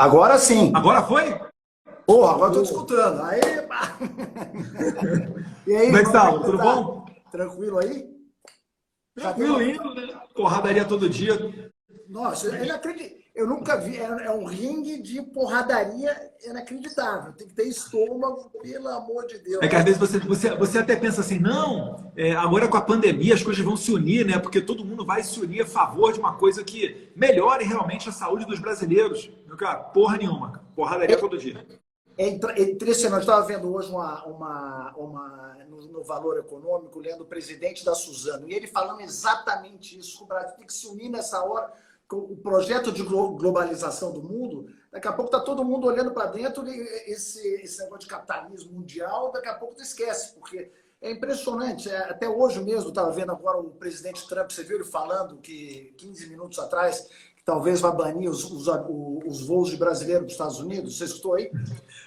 Agora sim. Agora foi? Porra, agora estou escutando. Aí, pá. E aí, Como é que irmão, como é tá? que você Tudo tá? bom? Tranquilo aí? Já tem Tranquilo indo, né? Porradaria todo dia. Nossa, eu não acredito. Eu nunca vi. É um ringue de porradaria inacreditável. Tem que ter estômago, pelo amor de É Deus. que às vezes você até pensa assim, não, agora com a pandemia as coisas vão se unir, né? Porque todo mundo vai se unir a favor de uma coisa que melhore realmente a saúde dos brasileiros. Meu cara, porra nenhuma. Porradaria todo dia. É impressionante. Eu estava vendo hoje no Valor Econômico, lendo o presidente da Suzano, e ele falando exatamente isso, que o Brasil tem que se unir nessa hora, com o projeto de globalização do mundo. Daqui a pouco está todo mundo olhando para dentro, e esse negócio de capitalismo mundial, daqui a pouco tu esquece, porque é impressionante. Até hoje mesmo, estava vendo agora o presidente Trump, você viu ele falando que 15 minutos atrás, que talvez vá banir os voos de brasileiros dos Estados Unidos. Você escutou aí?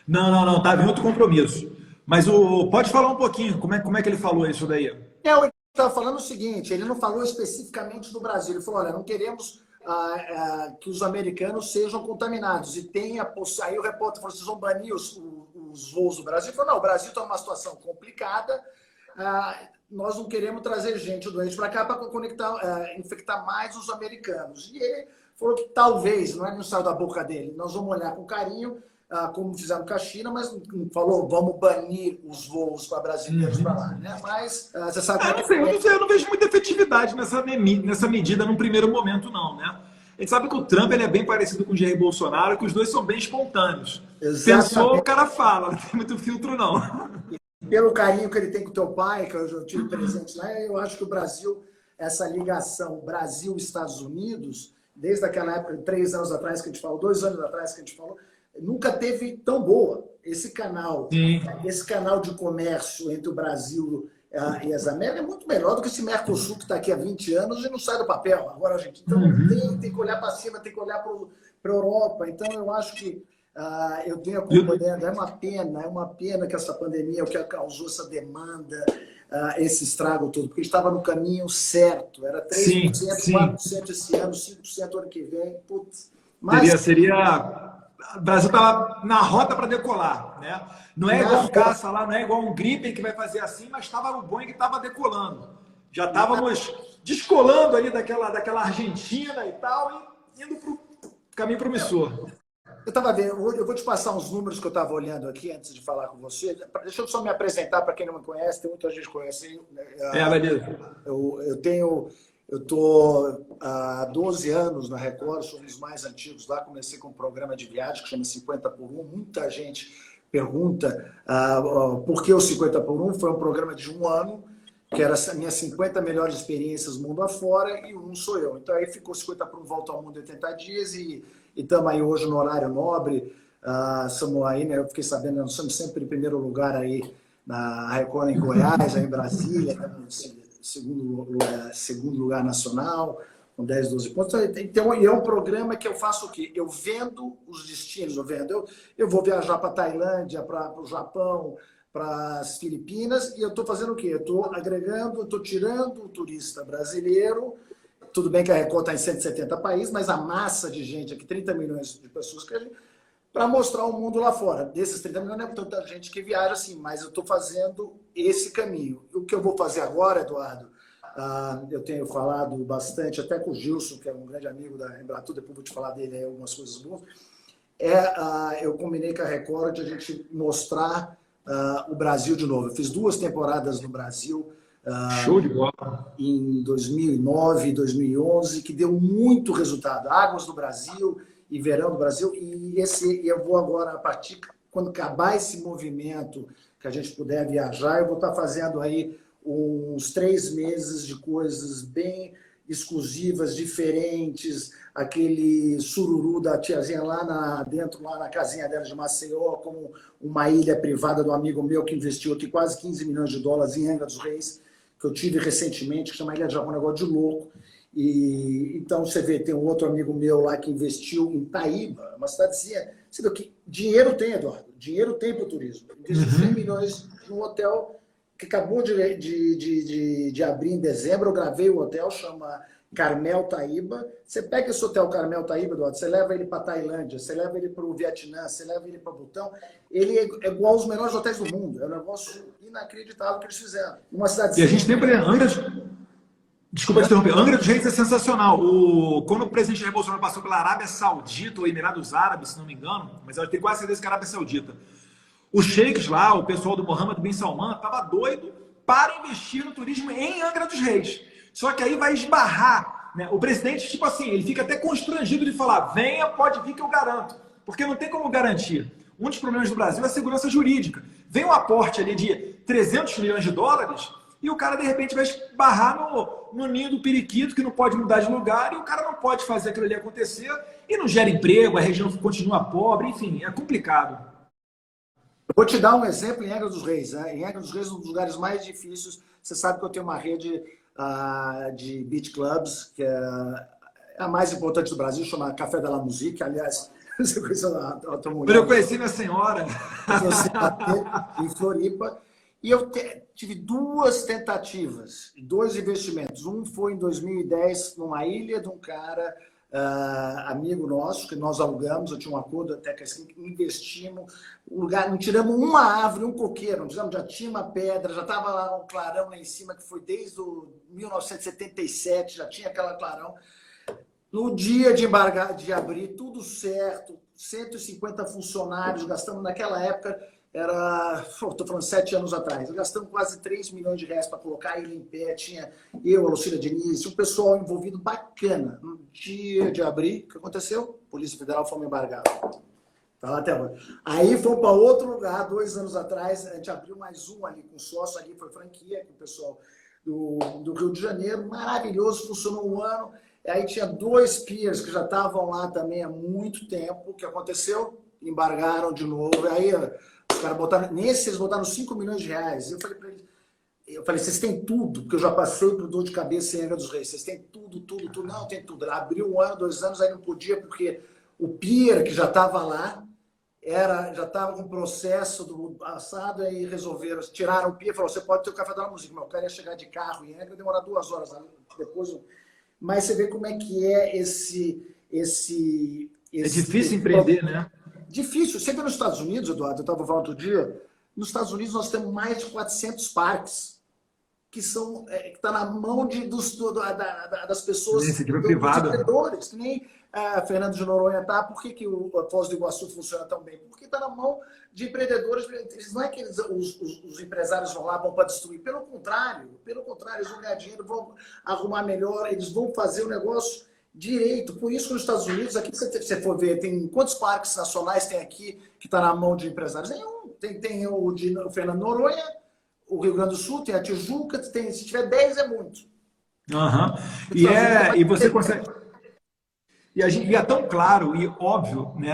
Não, tá em outro compromisso. Mas pode falar um pouquinho, como é que ele falou isso daí? Ele estava falando o seguinte, ele não falou especificamente do Brasil, ele falou, olha, não queremos que os americanos sejam contaminados. E tem aí o repórter falou, vocês vão banir os voos do Brasil? Ele falou, não, o Brasil está numa situação complicada, nós não queremos trazer gente doente para cá para infectar mais os americanos. E ele falou que talvez, não saiu da boca dele, nós vamos olhar com carinho, como fizeram com a China, mas não falou, vamos banir os voos para brasileiros para lá, né? Mas você sabe como é Não sei, que eu não vejo muita efetividade nessa medida num primeiro momento, não, né? A gente sabe que o Trump ele é bem parecido com o Jair Bolsonaro, que os dois são bem espontâneos. Pensou, o exatamente cara fala, não tem muito filtro, não. pelo carinho que ele tem com o teu pai, que eu já tive presente lá, eu acho que o Brasil, essa ligação Brasil-Estados Unidos, desde aquela época, 3 anos atrás que a gente falou, 2 anos atrás que a gente falou, nunca teve tão boa. Sim. Esse canal de comércio entre o Brasil e as Américas é muito melhor do que esse Mercosul que está aqui há 20 anos e não sai do papel. Agora, gente, então tem que olhar para cima, tem que olhar para a Europa. Então, eu acho que eu tenho acompanhando, é uma pena que essa pandemia, o que causou essa demanda, esse estrago todo, porque estava no caminho certo, era 3%, Sim. 4% esse ano, 5% ano que vem, putz. Mas Seria. O Brasil estava na rota para decolar, né? Não é igual um caça lá, não é igual um Gripen que vai fazer assim, mas estava o Boeing que estava decolando. Já estávamos descolando ali daquela Argentina e tal, e indo para o caminho promissor. eu estava vendo, eu vou te passar uns números que eu estava olhando aqui antes de falar com você. Deixa eu só me apresentar para quem não me conhece, tem muita gente que conhece. Beleza. Eu estou há 12 anos na Record, sou um dos mais antigos lá. Comecei com um programa de viagem que chama 50 por 1. Muita gente pergunta por que o 50 por 1. Foi um programa de 1 ano, que era as minhas 50 melhores experiências mundo afora, e um sou eu. Então aí ficou 50 por 1 Volta ao Mundo em 80 dias, e estamos aí hoje no horário nobre. Somos aí, né, eu fiquei sabendo, nós somos sempre em primeiro lugar aí na Record em Goiás, aí em Brasília, estamos segundo lugar nacional, com 10, 12 pontos. Então, é um programa que eu faço o quê? Eu vendo os destinos, eu vou viajar para a Tailândia, para o Japão, para as Filipinas, e eu estou fazendo o quê? Eu estou agregando, eu estou tirando o turista brasileiro. Tudo bem que a Record está em 170 países, mas a massa de gente aqui, 30 milhões de pessoas que a gente, para mostrar o mundo lá fora. Desses 30 milhões não é tanta gente que viaja assim, mas eu estou fazendo esse caminho. O que eu vou fazer agora, Eduardo, eu tenho falado bastante, até com o Gilson, que é um grande amigo da Embratur, depois vou te falar dele aí algumas coisas boas, eu combinei com a Record de a gente mostrar o Brasil de novo. Eu fiz 2 temporadas no Brasil, Show de bola. em 2009 e 2011, que deu muito resultado. Águas do Brasil e Verão do Brasil. E eu vou agora, a partir quando acabar esse movimento, que a gente puder viajar, eu vou estar fazendo aí uns 3 meses de coisas bem exclusivas, diferentes, aquele sururu da tiazinha lá dentro, lá na casinha dela de Maceió, como uma ilha privada do amigo meu que investiu aqui quase 15 milhões de dólares em Angra dos Reis, que eu tive recentemente, que chama Ilha de Japão, um negócio de louco. E então você vê, tem um outro amigo meu lá que investiu em Taíba, uma cidadezinha. Você vê que dinheiro tem, Eduardo, dinheiro tem para o turismo. Investiu 100 milhões num hotel que acabou de abrir em dezembro. Eu gravei o hotel, chama Carmel Taíba. Você pega esse hotel Carmel Taíba, Eduardo, você leva ele para Tailândia, você leva ele para o Vietnã, você leva ele para Butão, ele é igual aos melhores hotéis do mundo. É um negócio inacreditável que eles fizeram. Uma cidade. E a gente tem, por exemplo, desculpa te interromper, Angra dos Reis é sensacional. Quando o presidente Jair Bolsonaro passou pela Arábia Saudita ou Emirados Árabes, se não me engano, mas eu tenho quase certeza que é a Arábia Saudita, os sheiks lá, o pessoal do Mohammed bin Salman, estava doido para investir no turismo em Angra dos Reis. Só que aí vai esbarrar, né? O presidente, tipo assim, ele fica até constrangido de falar, venha, pode vir que eu garanto. Porque não tem como garantir. Um dos problemas do Brasil é a segurança jurídica. Vem um aporte ali de 300 milhões de dólares e o cara, de repente, vai esbarrar no ninho do periquito, que não pode mudar de lugar, e o cara não pode fazer aquilo ali acontecer, e não gera emprego, a região continua pobre, enfim, é complicado. Vou te dar um exemplo em Angra dos Reis. Né? Em Angra dos Reis, um dos lugares mais difíceis. Você sabe que eu tenho uma rede de beach clubs, que é a mais importante do Brasil, chama Café de la Musique. Aliás, você conheceu a tua mulher? Eu conheci minha senhora. Em Floripa. E eu tive 2 tentativas, 2 investimentos. Um foi em 2010, numa ilha de um cara... amigo nosso, que nós alugamos, eu tinha um acordo até que assim, investimos, lugar, não tiramos uma árvore, um coqueiro, não tiramos, já tinha uma pedra, já estava lá um clarão lá em cima, que foi desde 1977, já tinha aquela clarão. No dia de embargar, de abrir, tudo certo, 150 funcionários, gastamos naquela época, estou falando 7 anos atrás, gastamos quase 3 milhões de reais para colocar ele em pé, tinha eu, a Lucília Diniz, um pessoal envolvido bacana. No dia de abrir, o que aconteceu? Polícia Federal foi embargada. Tá lá até hoje. Aí fomos para outro lugar, 2 anos atrás, a gente abriu mais um ali com sócio, ali foi franquia, com o pessoal do Rio de Janeiro, maravilhoso, funcionou um ano. Aí tinha 2 piers que já estavam lá também há muito tempo. O que aconteceu? Embargaram de novo. Aí os caras botaram, eles botaram 5 milhões de reais. Eu falei para eles, vocês têm tudo, porque eu já passei por dor de cabeça em Angra dos Reis. Vocês têm tudo, tudo, tudo. Não, tem tudo. Abriu 1 ano, 2 anos, aí não podia, porque o pier que já estava lá, já estava com o processo do passado, aí resolveram, tiraram o pier, falaram, você pode ter o Café da Música. Mas o cara ia chegar de carro em Angra, demorar 2 horas. Depois, mas você vê como é que é esse é difícil empreender, né? Difícil. Você vê nos Estados Unidos, Eduardo, eu estava falando outro dia, nos Estados Unidos nós temos mais de 400 parques que está na mão das pessoas, iniciativa privada, empreendedores, que nem Fernando de Noronha está. Por que o Foz do Iguaçu funciona tão bem? Porque está na mão de empreendedores. Não é que os empresários vão lá, vão para destruir. Pelo contrário, eles vão ganhar dinheiro, vão arrumar melhor, eles vão fazer o negócio direito. Por isso que nos Estados Unidos, aqui se você for ver, tem quantos parques nacionais tem aqui que está na mão de empresários? Nenhum. Tem o Fernando Noronha, o Rio Grande do Sul, tem a Tijuca, se tiver 10 é muito. E você consegue... E é tão claro e óbvio, né,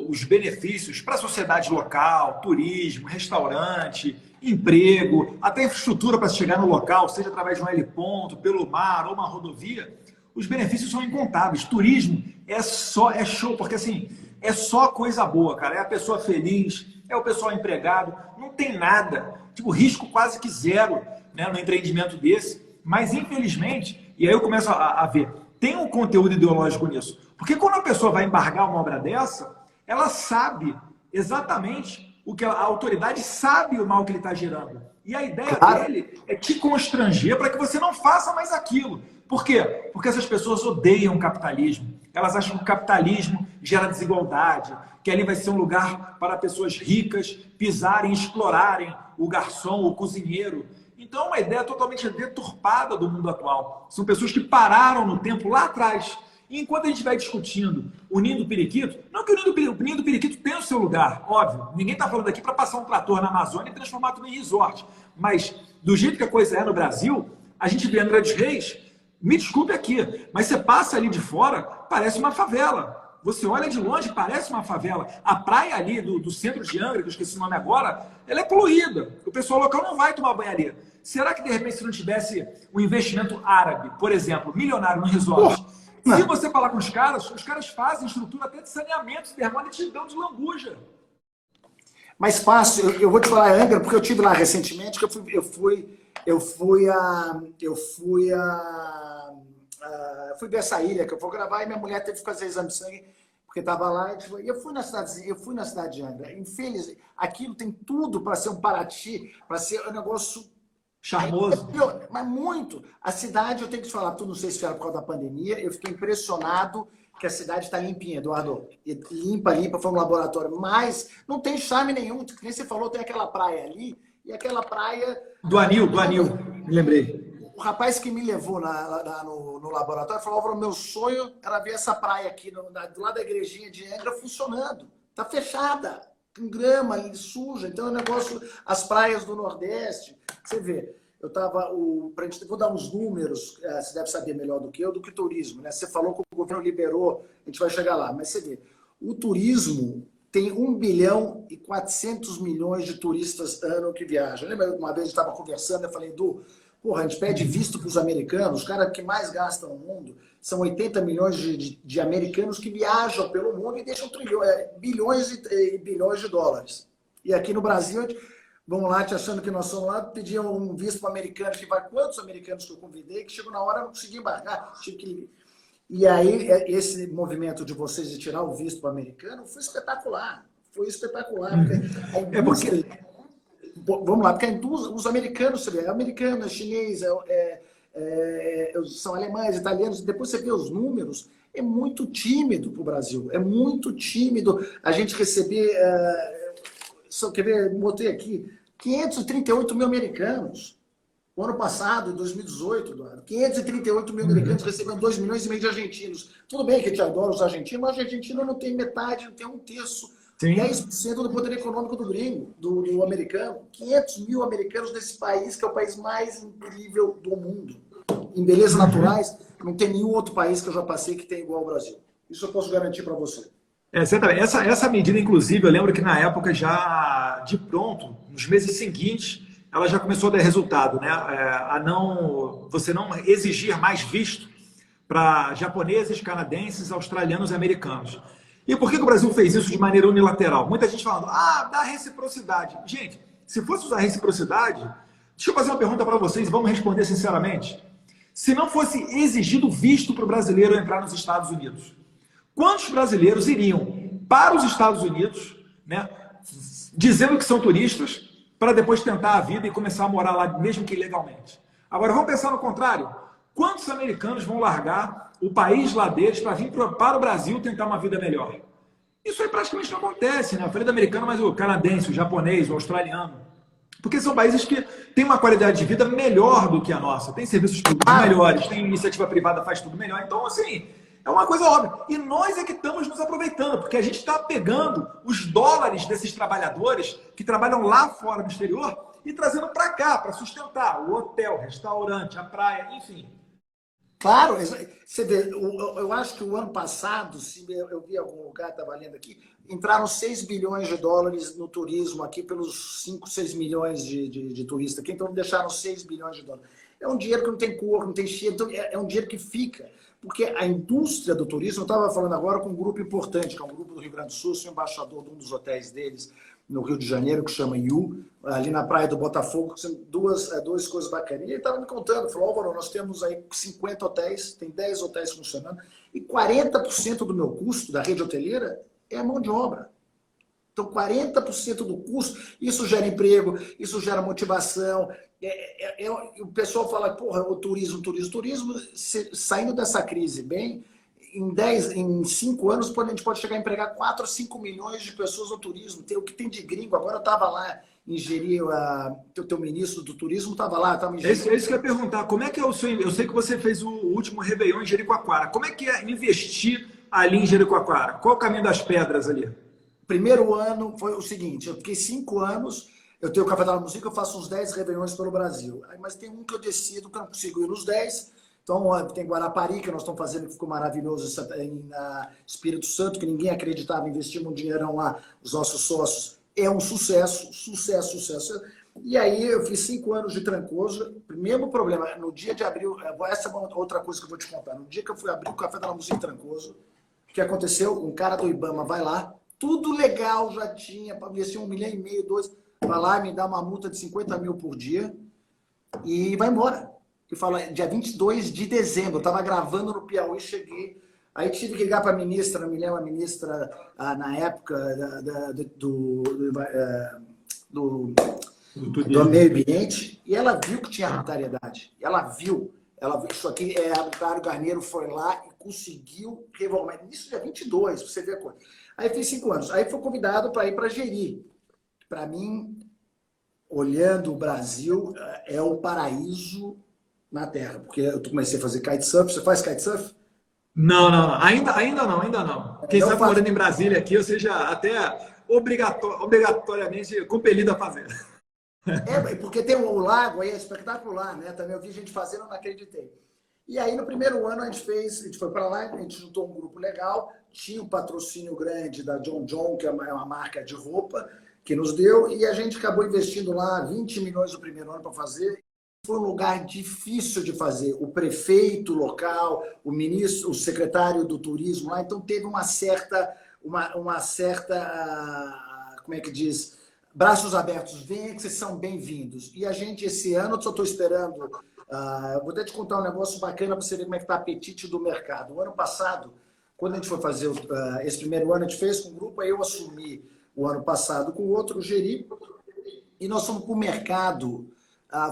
os benefícios para a sociedade local, turismo, restaurante, emprego, até infraestrutura para chegar no local, seja através de um heliponto, pelo mar ou uma rodovia, os benefícios são incontáveis. Turismo é show, porque assim, é só coisa boa, cara. É a pessoa feliz, é o pessoal empregado, não tem nada, tipo, risco quase que zero, né, no empreendimento desse. Mas, infelizmente, e aí eu começo a ver, tem um conteúdo ideológico nisso. Porque quando a pessoa vai embargar uma obra dessa, ela sabe exatamente o que a autoridade sabe o mal que ele está gerando. E a ideia dele é te constranger para que você não faça mais aquilo. Por quê? Porque essas pessoas odeiam o capitalismo. Elas acham que o capitalismo gera desigualdade, que ali vai ser um lugar para pessoas ricas pisarem, explorarem o garçom, o cozinheiro. Então é uma ideia totalmente deturpada do mundo atual. São pessoas que pararam no tempo lá atrás. E enquanto a gente vai discutindo o ninho do periquito, não que o ninho do periquito tenha o seu lugar, óbvio. Ninguém está falando aqui para passar um trator na Amazônia e transformar tudo em resort. Mas do jeito que a coisa é no Brasil, a gente vê Angra dos Reis, me desculpe aqui, mas você passa ali de fora, parece uma favela. Você olha de longe, parece uma favela. A praia ali do centro de Angra, que eu esqueci o nome agora, ela é poluída. O pessoal local não vai tomar banho ali. Será que, de repente, se não tivesse um investimento árabe, por exemplo, milionário no resort, se você falar com os caras fazem estrutura até de saneamento termal e te dão de lambuja. Mais fácil, eu vou te falar Angra, porque eu estive lá recentemente, que eu fui fui ver essa ilha que eu vou gravar e minha mulher teve que fazer exame de sangue porque estava lá. E eu fui na cidade de Angra. Infeliz, aquilo tem tudo para ser um Paraty, para ser um negócio charmoso. Mas muito. A cidade, eu tenho que te falar, tu não sei se era por causa da pandemia, eu fiquei impressionado que a cidade está limpinha, Eduardo. Limpa, foi um laboratório. Mas não tem charme nenhum. Que nem você falou, tem aquela praia ali, e aquela praia... Do Anil, me lembrei. O rapaz que me levou no laboratório falou, Álvaro, meu sonho era ver essa praia aqui, do lado da igrejinha de Angra, funcionando. Está fechada, com grama ali, suja. Então, é um negócio... As praias do Nordeste, você vê... Eu estava, vou dar uns números, você deve saber melhor do que eu, do que turismo, né? Você falou que o governo liberou, a gente vai chegar lá, mas você vê, o turismo tem 1 bilhão e 400 milhões de turistas ano que viajam. Lembra uma vez eu estava conversando, eu falei, Edu, porra, a gente pede visto para os americanos, os caras que mais gastam no mundo, são 80 milhões de americanos que viajam pelo mundo e deixam bilhões e bilhões de dólares. E aqui no Brasil, a gente... Vamos lá, te achando que nós somos lá, pediam um visto para americano, que vai quantos americanos que eu convidei, que chegou na hora, eu não consegui embarcar. E aí, esse movimento de vocês de tirar o visto para americano foi espetacular. Foi espetacular. Vamos lá, porque os americanos, você vê, americano, chinês, são alemães, italianos, depois você vê os números, é muito tímido para o Brasil, é muito tímido a gente receber... quer ver, botei aqui, 538 mil americanos. O ano passado, em 2018, Eduardo, 538 mil americanos recebendo 2 milhões e meio de argentinos. Tudo bem que a gente adora os argentinos, mas o argentino não tem metade, não tem um terço, 10% do poder econômico do gringo, do americano. 500 mil americanos nesse país, que é o país mais incrível do mundo. Em belezas naturais, não tem nenhum outro país que eu já passei que tem igual ao Brasil. Isso eu posso garantir para você. Essa medida, inclusive, eu lembro que na época já de pronto, nos meses seguintes, ela já começou a dar resultado, né? Você não exigir mais visto para japoneses, canadenses, australianos e americanos. E por que o Brasil fez isso de maneira unilateral? Muita gente falando, dá reciprocidade. Gente, se fosse usar reciprocidade, deixa eu fazer uma pergunta para vocês, vamos responder sinceramente. Se não fosse exigido visto para o brasileiro entrar nos Estados Unidos, quantos brasileiros iriam para os Estados Unidos, né, dizendo que são turistas, para depois tentar a vida e começar a morar lá, mesmo que ilegalmente? Agora, vamos pensar no contrário. Quantos americanos vão largar o país lá deles para vir para o Brasil tentar uma vida melhor? Isso aí praticamente não acontece, né? Eu falei do americano, mas o canadense, o japonês, o australiano. Porque são países que têm uma qualidade de vida melhor do que a nossa. Tem serviços públicos melhores, tem iniciativa privada, faz tudo melhor. Então, assim... É uma coisa óbvia. E nós é que estamos nos aproveitando, porque a gente está pegando os dólares desses trabalhadores que trabalham lá fora no exterior e trazendo para cá, para sustentar o hotel, o restaurante, a praia, enfim. Claro, você vê, eu acho que o ano passado, se eu vi algum lugar, estava lendo aqui, entraram 6 bilhões de dólares no turismo aqui pelos 5, 6 milhões de turistas aqui, então deixaram 6 bilhões de dólares. É um dinheiro que não tem cor, não tem cheiro, então é um dinheiro que fica. Porque a indústria do turismo, eu estava falando agora com um grupo importante, que é um grupo do Rio Grande do Sul, sou embaixador de um dos hotéis deles, no Rio de Janeiro, que chama Yu, ali na praia do Botafogo, que são duas coisas bacanas. E ele estava me contando, falou, Álvaro, nós temos aí 50 hotéis, tem 10 hotéis funcionando, e 40% do meu custo da rede hoteleira é a mão de obra. Então, 40% do custo, isso gera emprego, isso gera motivação. O pessoal fala, porra, o turismo, saindo dessa crise bem, em 5 anos a gente pode chegar a empregar 4 a 5 milhões de pessoas no turismo. O que tem de gringo, agora eu estava lá em Jeri, o teu ministro do turismo estava lá. Tava em Jeri. É isso que eu ia perguntar, como é que é o seu... Eu sei que você fez o último Réveillon em Jericoacoara. Como é que é investir ali em Jericoacoara? Qual o caminho das pedras ali? Primeiro ano foi o seguinte, eu fiquei 5 anos, eu tenho o Café da Música, eu faço uns 10 Réveillões pelo Brasil. Mas tem um que eu decido que eu não consigo ir nos 10. Então, tem Guarapari, que nós estamos fazendo, que ficou maravilhoso, em Espírito Santo, que ninguém acreditava, investimos um dinheirão lá, os nossos sócios. É um sucesso. E aí, eu fiz 5 anos de Trancoso. Mesmo problema, no dia de abril, essa é uma outra coisa que eu vou te contar. No dia que eu fui abrir o Café da Música em Trancoso, o que aconteceu? Um cara do Ibama vai lá, tudo legal já tinha, para investir 1,5 milhão, 2, vai lá, me dá uma multa de 50 mil por dia e vai embora. que fala dia 22 de dezembro. Eu estava gravando no Piauí, cheguei. Aí tive que ligar para a ministra, não me lembro, a ministra na época do meio ambiente, e ela viu que tinha arbitrariedade. Ela viu isso aqui, arbitrário Carneiro foi lá e conseguiu revogar. Isso dia 22, você vê a coisa. Aí fiz 5 anos. Aí fui convidado para ir para Jeri. Para mim, olhando o Brasil, é o paraíso na Terra. Porque eu comecei a fazer kitesurf. Você faz kitesurf? Não, não, não. Ainda não. Quem está morando em Brasília aqui, ou seja, até obrigatoriamente compelido a fazer. Porque tem o lago aí, é espetacular, né? Também eu vi gente fazendo, não acreditei. E aí, no primeiro ano, a gente foi para lá, a gente juntou um grupo legal, tinha um patrocínio grande da John John, que é uma marca de roupa, que nos deu, e a gente acabou investindo lá 20 milhões no primeiro ano para fazer. Foi um lugar difícil de fazer. O prefeito local, o ministro, o secretário do turismo lá, então teve uma certa, como é que diz, braços abertos, venha que vocês são bem-vindos. E a gente, esse ano, eu só estou esperando, vou até te contar um negócio bacana para você ver como é que está o apetite do mercado. O ano passado, quando a gente foi fazer esse primeiro ano, a gente fez com um grupo, aí eu assumi o ano passado com o outro, o Jeri, e nós fomos para o mercado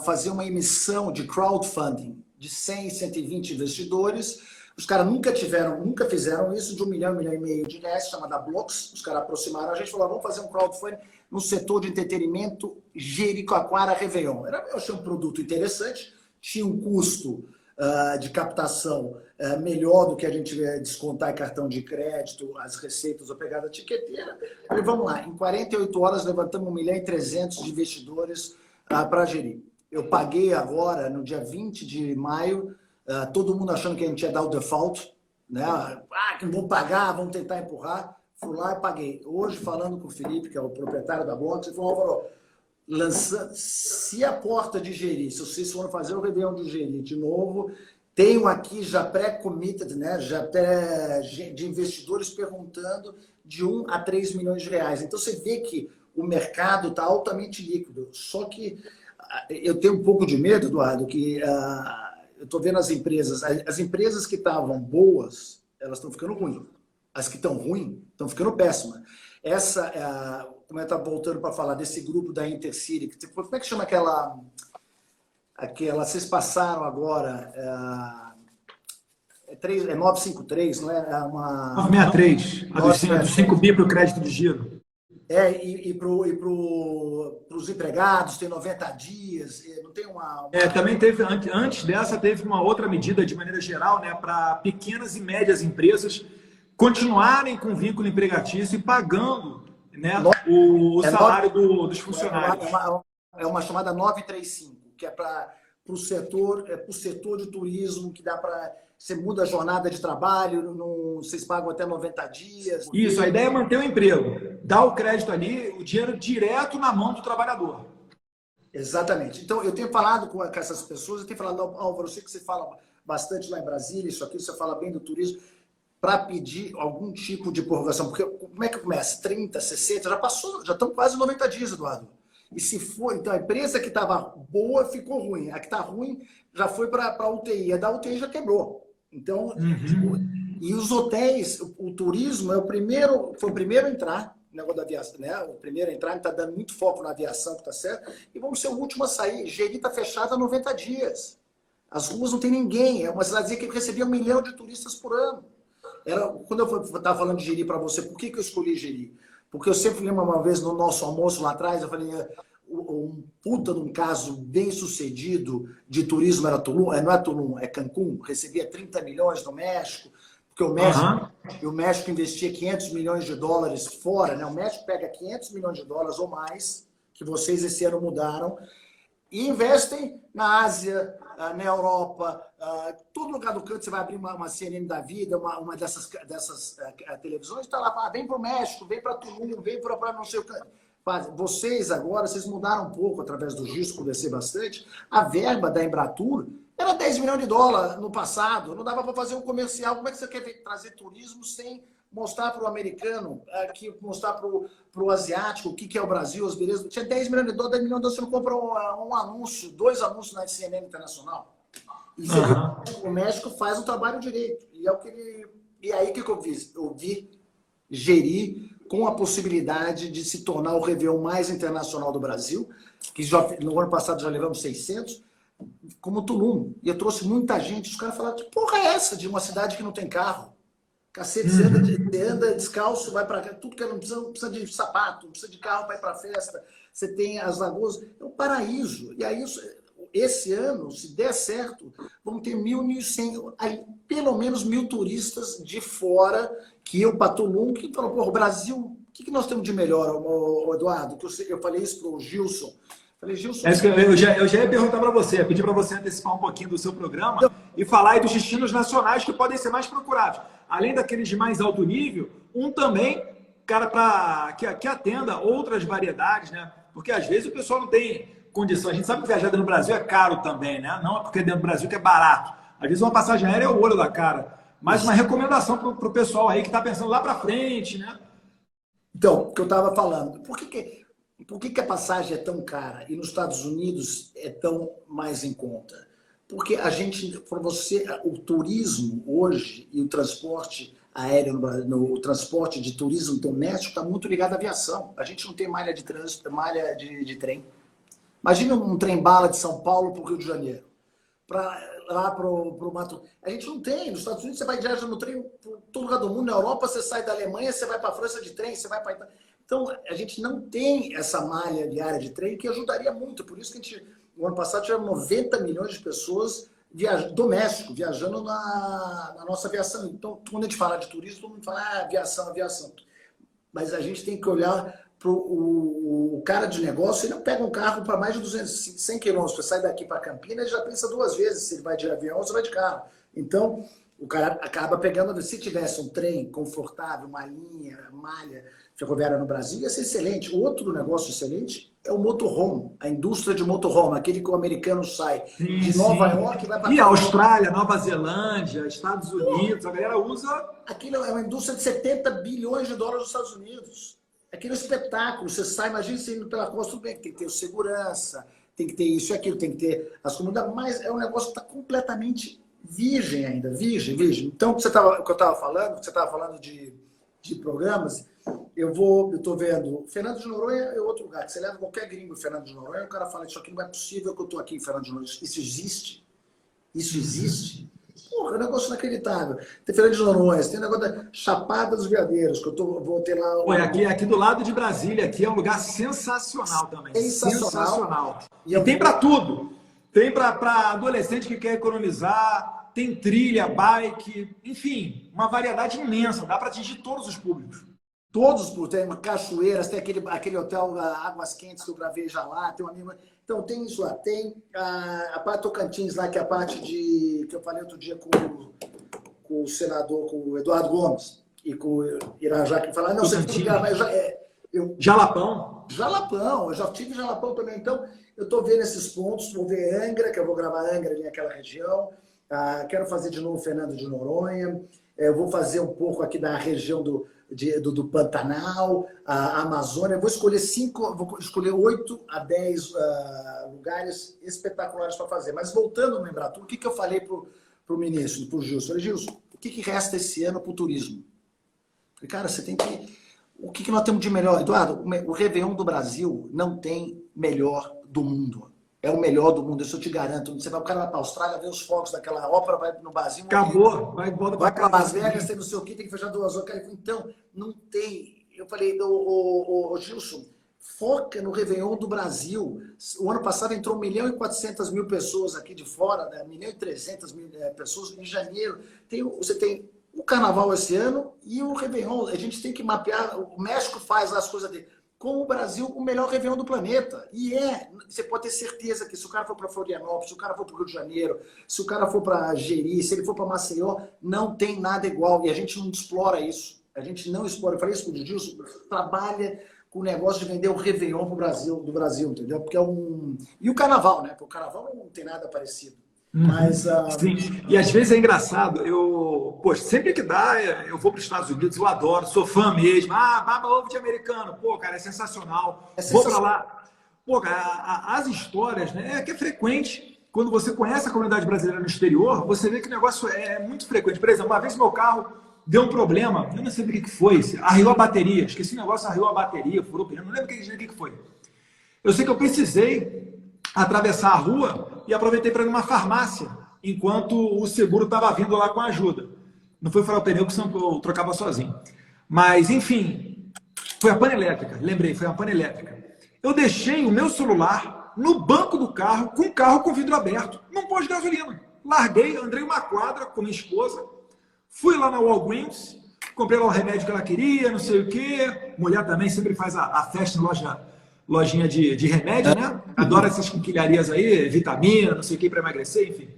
fazer uma emissão de crowdfunding de 100, 120 investidores. Os caras nunca fizeram isso, de 1 milhão, 1,5 milhão de reais, chamada Blocks. Os caras aproximaram a gente e falaram, vamos fazer um crowdfunding no setor de entretenimento Jericoacoara Réveillon. Eu achei um produto interessante, tinha um custo de captação melhor do que a gente descontar em cartão de crédito, as receitas ou pegada tiqueteira. Falei, vamos lá, em 48 horas levantamos 1,3 milhão de investidores para gerir. Eu paguei agora, no dia 20 de maio, todo mundo achando que a gente ia dar o default, né? Que não vão pagar, vão tentar empurrar. Fui lá e paguei. Hoje, falando com o Felipe, que é o proprietário da Blocks, ele falou, Álvaro, se a porta de Jeri, se vocês forem fazer o Réveillon de Jeri de novo, tenho aqui já pré-committed, né? De investidores perguntando de 1 a 3 milhões de reais. Então, você vê que o mercado está altamente líquido. Só que eu tenho um pouco de medo, Eduardo, que eu estou vendo as empresas que estavam boas, elas estão ficando ruins. As que estão ruins estão ficando péssimas. Como eu estava voltando para falar desse grupo da Intercity, como é que chama aquela vocês passaram agora, é 953, não é? 963, a dos 5 bi para o crédito de giro. E para os empregados tem 90 dias, não tem uma... Também teve, antes dessa, teve uma outra medida de maneira geral, né, para pequenas e médias empresas continuarem com vínculo empregatício e pagando, né, o salário dos funcionários. É uma chamada 935, que é para o setor de turismo, que dá para... Você muda a jornada de trabalho, vocês pagam até 90 dias. Isso, a ideia é manter o emprego. Dar o crédito ali, o dinheiro direto na mão do trabalhador. Exatamente. Então, eu tenho falado com essas pessoas, eu tenho falado, Álvaro, eu sei que você fala bastante lá em Brasília, isso aqui, você fala bem do turismo, para pedir algum tipo de prorrogação. Porque como é que começa? 30, 60, já estão quase 90 dias, Eduardo. E se for, então a empresa que estava boa ficou ruim. A que está ruim já foi para a UTI. A da UTI já quebrou. Então, e os hotéis, o turismo foi o primeiro a entrar, o negócio da aviação, né? O primeiro a entrar, está dando muito foco na aviação, que está certo, e vamos ser o último a sair. Jeri está fechada há 90 dias. As ruas não tem ninguém. É uma cidadezinha que recebia 1 milhão de turistas por ano. Quando eu estava falando de Jeri para você, por que eu escolhi Jeri? Porque eu sempre lembro uma vez no nosso almoço lá atrás, eu falei, um puta de um caso bem sucedido de turismo era Tulum, não é Tulum, é Cancún, recebia 30 milhões no México, porque o México investia 500 milhões de dólares fora, né? O México pega 500 milhões de dólares ou mais, que vocês esse ano mudaram, e investem na Ásia, na Europa, todo lugar do canto você vai abrir uma CNN da vida, uma dessas televisões, está lá, vem para o México, vem para Tulum, vem para não sei o que. Vocês agora, vocês mudaram um pouco através do GIS, conversei bastante, a verba da Embratur era 10 milhões de dólares no passado, não dava para fazer um comercial. Como é que você quer trazer turismo sem mostrar para o americano, mostrar para o asiático o que é o Brasil, as belezas? Tinha 10 milhões de dólares, 10 milhões de dólares, você não compra um anúncio, 2 anúncios na CNN Internacional. E você vê que o México faz o trabalho direito. E é o que ele... E aí o que eu fiz? Eu vi gerir com a possibilidade de se tornar o Réveillon mais internacional do Brasil, que já, no ano passado já levamos 600, como Tulum. E eu trouxe muita gente. Os caras falaram, que porra é essa de uma cidade que não tem carro? Cacete, você anda descalço, vai para tudo que não precisa de sapato, não precisa de carro para ir para a festa. Você tem as lagoas, é um paraíso. E aí, esse ano, se der certo, vão ter 1.100, pelo menos 1.000 turistas de fora que eu para Tulum, que falam, pô, o Brasil, o que nós temos de melhor, Eduardo? Eu falei isso para o Gilson. Falei, Gilson, eu já ia perguntar para você, ia pedir para você antecipar um pouquinho do seu programa e falar aí dos destinos nacionais que podem ser mais procurados. Além daqueles de mais alto nível, um também, cara, que atenda outras variedades, né? Porque às vezes o pessoal não tem condição. A gente sabe que viajar dentro do Brasil é caro também, né? Não é porque dentro do Brasil que é barato. Às vezes uma passagem aérea é o olho da cara. Mas uma recomendação para o pessoal aí que está pensando lá para frente, né? Então, o que eu estava falando, por que a passagem é tão cara e nos Estados Unidos é tão mais em conta? Porque o turismo hoje e o transporte aéreo, o transporte de turismo doméstico está muito ligado à aviação. A gente não tem malha de trânsito, malha de trem. Imagina um trem-bala de São Paulo para o Rio de Janeiro, lá para o Mato. A gente não tem. Nos Estados Unidos você vai viajar no trem por todo lugar do mundo. Na Europa você sai da Alemanha, você vai para a França de trem, você vai para... Então, a gente não tem essa malha diária de trem que ajudaria muito. Por isso que no ano passado, tivemos 90 milhões de pessoas doméstico, viajando na nossa aviação. Então, quando a gente fala de turismo, todo mundo fala, aviação, aviação. Mas a gente tem que olhar para o cara de negócio, ele não pega um carro para mais de 100 quilômetros, você sai daqui para Campinas, ele já pensa 2 vezes se ele vai de avião ou se vai de carro. Então, o cara acaba pegando, se tivesse um trem confortável, uma linha, malha ferroviária no Brasil, ia ser excelente. Outro negócio excelente é o motorhome, a indústria de motorhome, aquele que o americano sai de Nova York e vai para... E Austrália, Nova Zelândia, Estados Unidos, a galera usa... Aquilo é uma indústria de 70 bilhões de dólares nos Estados Unidos. Aquilo é um espetáculo. Você sai, imagina você indo pela costa, tudo bem, tem que ter segurança, tem que ter isso e aquilo, tem que ter as comunidades, mas é um negócio que está completamente virgem ainda, virgem. Então, o que eu estava falando, você estava falando de programas, eu estou vendo, Fernando de Noronha é outro lugar, que você leva qualquer gringo em Fernando de Noronha, o cara fala, isso aqui não é possível que eu estou aqui em Fernando de Noronha. Isso existe? Isso existe? Porra, é um negócio inacreditável. Tem Fernando de Noronha, tem o negócio da Chapada dos Veadeiros, que vou ter lá... Olha, aqui do lado de Brasília, aqui é um lugar sensacional também. Sensacional. E tem para tudo. Tem para adolescente que quer economizar, tem trilha, bike, enfim, uma variedade imensa. Dá para atingir todos os públicos. Todos, tem uma cachoeiras, tem aquele hotel Águas Quentes que eu gravei já lá, tem uma mesma... Então tem isso lá, tem a parte Tocantins lá, que é a parte que eu falei outro dia com o senador, com o Eduardo Gomes e com o Irajá, que falaram, não, você tem que gravar, Jalapão? Jalapão, eu já tive em Jalapão também, então eu estou vendo esses pontos, vou ver Angra, que eu vou gravar Angra ali naquela região, quero fazer de novo Fernando de Noronha, eu vou fazer um pouco aqui da região do Pantanal, a Amazônia. Vou escolher 8 a 10 lugares espetaculares para fazer. Mas voltando no Embratur, o que eu falei para o ministro, para o Gilson? Falei, Gilson, o que resta esse ano para o turismo? Falei, cara, você tem que... O que nós temos de melhor? Eduardo, o Réveillon do Brasil não tem melhor do mundo. É o melhor do mundo, isso eu te garanto. O cara vai para a Austrália, vê os fogos daquela ópera, vai no barzinho... Acabou, vai para Las Vegas, tem não sei o quê, tem que fechar 2 horas. Então, não tem... Eu falei, o Gilson, foca no Réveillon do Brasil. O ano passado entrou 1.400.000 pessoas aqui de fora, né? 1.300.000 pessoas em janeiro. Você tem o Carnaval esse ano e o Réveillon. A gente tem que mapear... O México faz as coisas dele. Com o Brasil, o melhor Réveillon do planeta. E você pode ter certeza que se o cara for para Florianópolis, se o cara for para o Rio de Janeiro, se o cara for para Jeri, se ele for para Maceió, não tem nada igual. E a gente não explora isso. A gente não explora. Eu falei isso com o Gilson, trabalha com o negócio de vender o Réveillon do Brasil, entendeu? Porque E o Carnaval, né? Porque o Carnaval não tem nada parecido. Mas, sim. E às vezes é engraçado, poxa, sempre que dá, eu vou para os Estados Unidos, eu adoro, sou fã mesmo. Baba ovo de americano, pô, cara, é sensacional. Vou para lá. Pô, cara, as histórias, né? É que é frequente. quando você conhece a comunidade brasileira no exterior, você vê que o negócio é muito frequente. Por exemplo, uma vez meu carro deu um problema, eu não sei o que foi, arriou a bateria, esqueci o negócio, arriou a bateria, furou o pneu, não lembro o que foi. Eu sei que eu precisei atravessar a rua e aproveitei para ir numa farmácia, enquanto o seguro estava vindo lá com a ajuda. Não foi furar o pneu, porque senão eu trocava sozinho. Mas, enfim, foi a pane elétrica, lembrei, foi a pane elétrica. Eu deixei o meu celular no banco do carro, com o carro com vidro aberto, num posto de gasolina. Larguei, andei uma quadra com minha esposa, fui lá na Walgreens, comprei lá o remédio que ela queria, não sei o quê. Mulher também sempre faz a festa em lojinha de remédio, né? Adora essas quinquilharias aí, vitamina, não sei o quê, para emagrecer, enfim.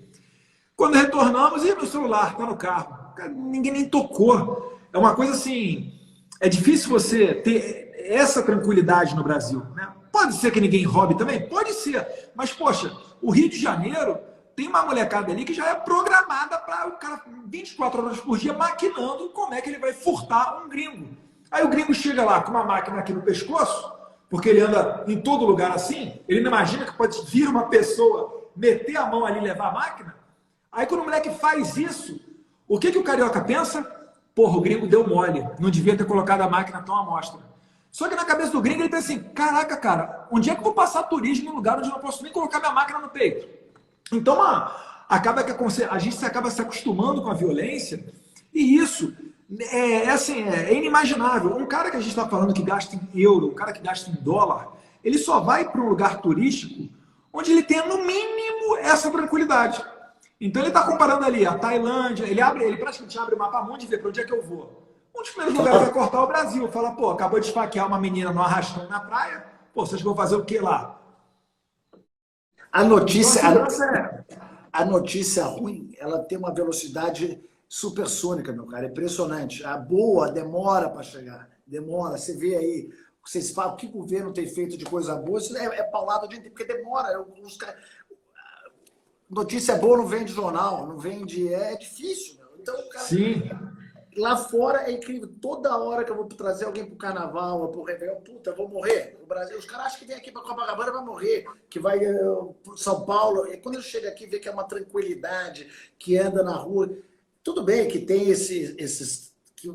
Quando retornamos, meu celular tá no carro. Cara, ninguém nem tocou. É uma coisa assim, é difícil você ter essa tranquilidade no Brasil, né? Pode ser que ninguém roube também? Pode ser. Mas, poxa, o Rio de Janeiro tem uma molecada ali que já é programada para o cara 24 horas por dia maquinando como é que ele vai furtar um gringo. Aí o gringo chega lá com uma máquina aqui no pescoço, porque ele anda em todo lugar assim, ele não imagina que pode vir uma pessoa, meter a mão ali e levar a máquina. Aí quando o moleque faz isso, o que o carioca pensa? Porra, o gringo deu mole, não devia ter colocado a máquina tão à mostra. Só que na cabeça do gringo ele pensa assim, caraca, cara, onde é que eu vou passar turismo num lugar onde eu não posso nem colocar minha máquina no peito? Então, acaba que a gente acaba se acostumando com a violência e isso é inimaginável. Um cara que a gente está falando que gasta em euro, um cara que gasta em dólar, ele só vai para um lugar turístico onde ele tenha, no mínimo, essa tranquilidade. Então, ele está comparando ali a Tailândia, ele praticamente abre o mapa mundo e vê para onde é que eu vou. Um dos primeiros lugares vai cortar o Brasil. Fala, pô, acabou de esfaquear uma menina no arrastão na praia, pô, vocês vão fazer o que lá? A notícia ruim, ela tem uma velocidade supersônica, meu cara, é impressionante. A boa demora para chegar, demora. Você vê aí, vocês falam o que o governo tem feito de coisa boa, isso é paulado de porque demora. Notícia boa não vem de jornal, não vem de... É difícil, meu. Então, cara, sim. Lá fora é incrível. Toda hora que eu vou trazer alguém para o carnaval ou para o Réveillon, puta, eu vou morrer. O Brasil, os caras acham que vem aqui para Copacabana vai morrer, que vai para São Paulo. E quando eu chego aqui, vê que é uma tranquilidade, que anda na rua. Tudo bem que tem esses que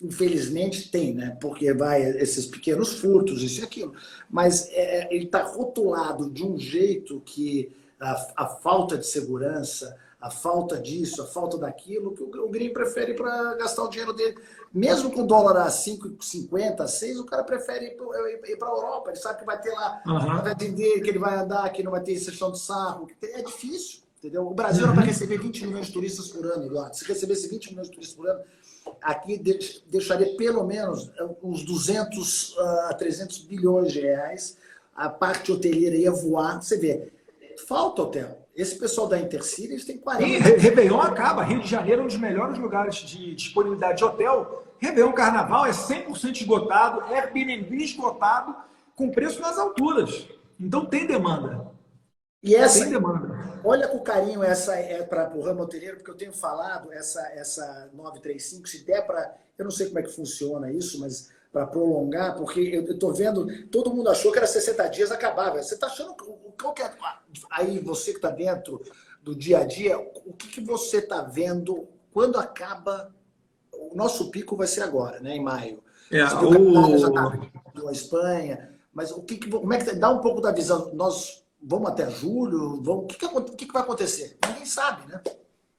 infelizmente tem, né? Porque vai esses pequenos furtos, isso e aquilo. Mas ele está rotulado de um jeito que a falta de segurança, a falta disso, a falta daquilo, que o gringo prefere para gastar o dinheiro dele. Mesmo com o dólar a 5,50, 6, o cara prefere ir para a Europa. Ele sabe que vai ter lá, vai atender, que ele vai andar, que não vai ter sessão de sarro. É difícil, entendeu? O Brasil era para receber 20 milhões de turistas por ano, Eduardo. Se recebesse 20 milhões de turistas por ano, aqui deixaria pelo menos uns 200 a 300 bilhões de reais. A parte hoteleira ia voar. Você vê, falta hotel. Esse pessoal da Intercity, eles têm 40. E Réveillon acaba. Rio de Janeiro é um dos melhores lugares de disponibilidade de hotel. Réveillon Carnaval é 100% esgotado, Airbnb esgotado, com preço nas alturas. Então tem demanda. E essa, tem demanda. Olha com carinho, essa é para o ramo hoteleiro, porque eu tenho falado, essa 935, se der para... Eu não sei como é que funciona isso, mas para prolongar, porque eu estou vendo, todo mundo achou que era 60 dias, acabava. Você está achando... Qual que é, aí, você que está dentro do dia a dia, o que você está vendo quando acaba? O nosso pico vai ser agora, né, em maio. Já está na Espanha, mas como é que dá um pouco da visão? Nós vamos até julho? O que vai acontecer? Ninguém sabe, né?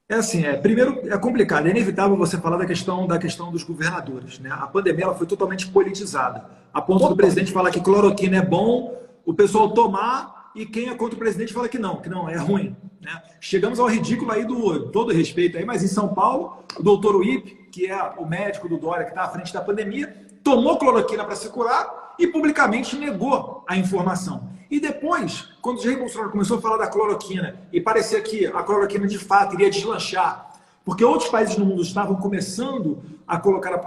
É assim, primeiro é complicado, é inevitável você falar da questão dos governadores, né? A pandemia ela foi totalmente politizada, a ponto do presidente falar que cloroquina é bom, o pessoal tomar, e quem é contra o presidente fala que não é ruim, né? Chegamos ao ridículo aí todo respeito aí, mas em São Paulo, o doutor Uip, que é o médico do Dória que está à frente da pandemia, tomou cloroquina para se curar e publicamente negou a informação. E depois, quando o Jair Bolsonaro começou a falar da cloroquina e parecia que a cloroquina de fato iria deslanchar, porque outros países no mundo estavam começando a colocar a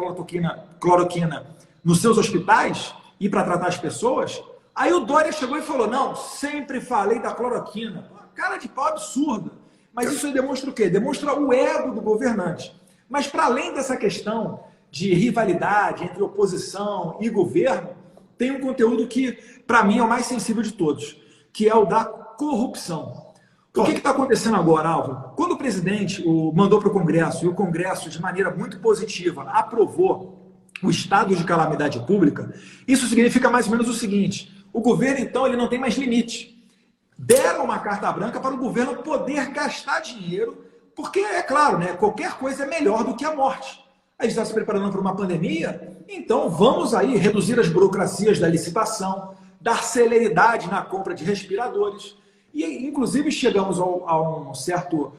cloroquina nos seus hospitais e para tratar as pessoas, aí o Dória chegou e falou, não, sempre falei da cloroquina. Cara de pau absurda. Mas isso aí demonstra o quê? Demonstra o ego do governante. Mas para além dessa questão de rivalidade entre oposição e governo, tem um conteúdo que, para mim, é o mais sensível de todos, que é o da corrupção. O que está acontecendo agora, Álvaro? Quando o presidente mandou para o Congresso, e o Congresso, de maneira muito positiva, aprovou o estado de calamidade pública, isso significa mais ou menos o seguinte: o governo, então, ele não tem mais limite. Deram uma carta branca para o governo poder gastar dinheiro, porque, é claro, né, qualquer coisa é melhor do que a morte. A gente está se preparando para uma pandemia, então vamos aí reduzir as burocracias da licitação, dar celeridade na compra de respiradores. E, inclusive, chegamos a um certo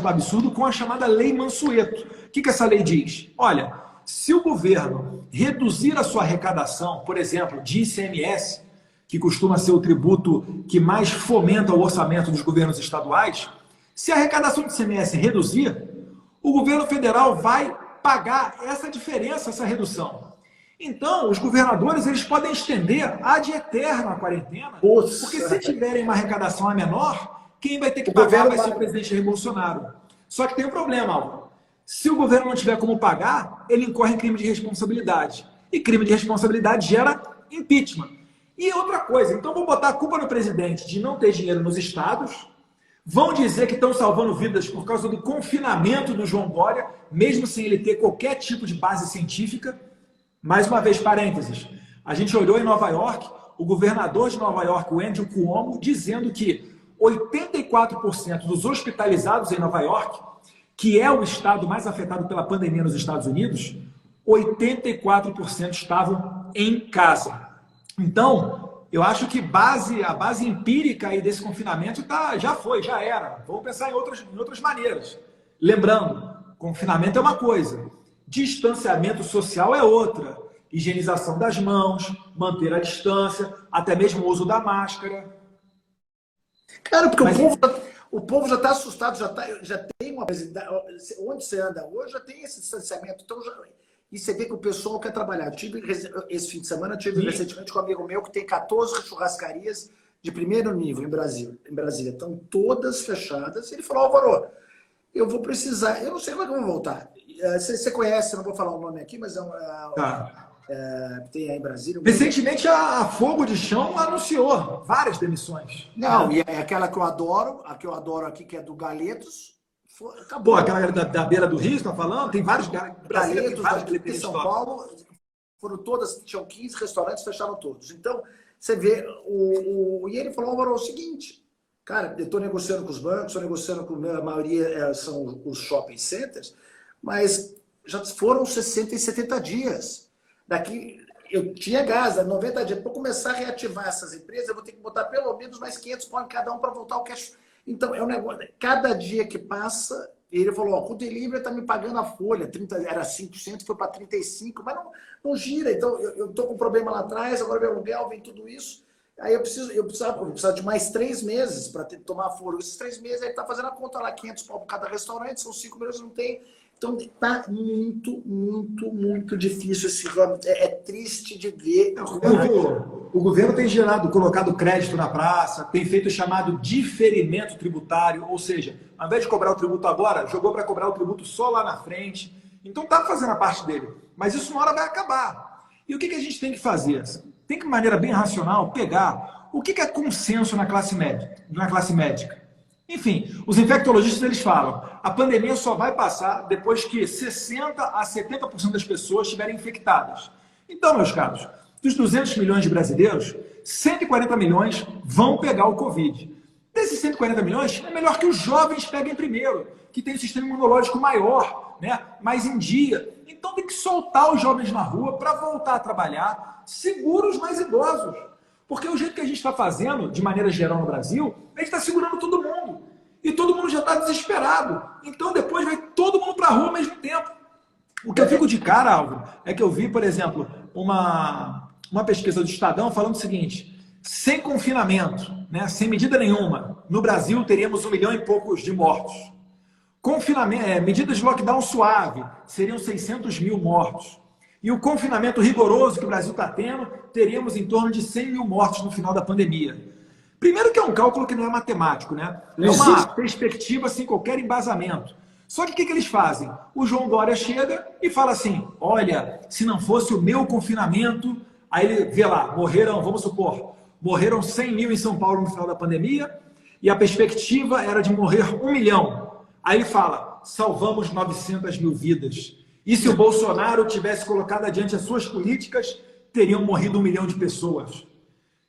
absurdo com a chamada Lei Mansueto. O que essa lei diz? Olha, se o governo reduzir a sua arrecadação, por exemplo, de ICMS, que costuma ser o tributo que mais fomenta o orçamento dos governos estaduais, se a arrecadação de ICMS reduzir, o governo federal vai pagar essa diferença, essa redução. Então, os governadores eles podem estender ad eterno a quarentena, porque se tiverem uma arrecadação a menor, quem vai ter que pagar vai ser o presidente Jair Bolsonaro. Só que tem um problema, Álvaro. Se o governo não tiver como pagar, ele incorre em crime de responsabilidade. E crime de responsabilidade gera impeachment. E outra coisa, então vou botar a culpa no presidente de não ter dinheiro nos estados, vão dizer que estão salvando vidas por causa do confinamento do João Dória, mesmo sem ele ter qualquer tipo de base científica. Mais uma vez, parênteses, a gente olhou em Nova York, o governador de Nova York, o Andrew Cuomo, dizendo que 84% dos hospitalizados em Nova York, que é o estado mais afetado pela pandemia nos Estados Unidos, 84% estavam em casa. Então, eu acho que a base empírica aí desse confinamento já era. Vamos pensar em outras maneiras. Lembrando, confinamento é uma coisa, distanciamento social é outra. Higienização das mãos, manter a distância, até mesmo o uso da máscara. Cara, porque o povo já está assustado, já tem uma... Onde você anda hoje já tem esse distanciamento. Então e você vê que o pessoal quer trabalhar. Esse fim de semana eu tive recentemente com um amigo meu que tem 14 churrascarias de primeiro nível em Brasília. Estão todas fechadas. Ele falou, Álvaro, eu vou precisar... Eu não sei como é que eu vou voltar. Você conhece, não vou falar o nome aqui, mas tem aí em Brasília. Recentemente a Fogo de Chão anunciou várias demissões. Não, e aquela que eu adoro, aqui, que é do Galetos, acabou. Pô, aquela da beira do Rio, você está falando? Tem vários Galetos de São Paulo, foram todas, tinham 15 restaurantes, fecharam todos. Então, você vê, e ele falou, Álvaro, é o seguinte, cara, eu estou negociando com os bancos, estou negociando com a maioria, são os shopping centers, mas já foram 60 e 70 dias. Daqui, eu tinha gás, 90 dias. Para começar a reativar essas empresas, eu vou ter que botar pelo menos mais 500 pau em cada um para voltar o cash. Então, é um negócio. Cada dia que passa, ele falou, o delivery está me pagando a folha. Era 5%, foi para 35%, mas não gira. Então, eu estou com um problema lá atrás, agora meu aluguel, vem tudo isso. Aí eu precisava de mais 3 meses para tomar foro. Esses 3 meses, aí está fazendo a conta lá, 500 pau por cada restaurante, são 5 meses, não tem... Então, está muito, muito, muito difícil esse ramo. É triste de ver. O governo tem colocado crédito na praça, tem feito o chamado diferimento tributário, ou seja, ao invés de cobrar o tributo agora, jogou para cobrar o tributo só lá na frente. Então, está fazendo a parte dele. Mas isso uma hora vai acabar. E o que a gente tem que fazer? Tem que, de maneira bem racional, pegar o que é consenso na classe médica. Enfim, os infectologistas eles falam, a pandemia só vai passar depois que 60% a 70% das pessoas estiverem infectadas. Então, meus caros, dos 200 milhões de brasileiros, 140 milhões vão pegar o Covid. Desses 140 milhões, é melhor que os jovens peguem primeiro, que tem um sistema imunológico maior, né, mais em dia. Então tem que soltar os jovens na rua para voltar a trabalhar, segura os mais idosos. Porque o jeito que a gente está fazendo, de maneira geral no Brasil, a gente está segurando todo mundo. E todo mundo já está desesperado. Então depois vai todo mundo para a rua ao mesmo tempo. O que eu fico de cara, Álvaro, é que eu vi, por exemplo, uma pesquisa do Estadão falando o seguinte, sem confinamento, né, sem medida nenhuma, no Brasil teríamos 1 milhão e poucos de mortos. Confinamento, medidas de lockdown suave, seriam 600 mil mortos. E o confinamento rigoroso que o Brasil está tendo, teríamos em torno de 100 mil mortos no final da pandemia. Primeiro que é um cálculo que não é matemático, né? É uma perspectiva sem qualquer embasamento. Só que o que eles fazem? O João Dória chega e fala assim, olha, se não fosse o meu confinamento, aí ele vê lá, morreram, vamos supor, Morreram 100 mil em São Paulo no final da pandemia e a perspectiva era de morrer 1 milhão. Aí ele fala, salvamos 900 mil vidas. E se o Bolsonaro tivesse colocado adiante as suas políticas, teriam morrido 1 milhão de pessoas.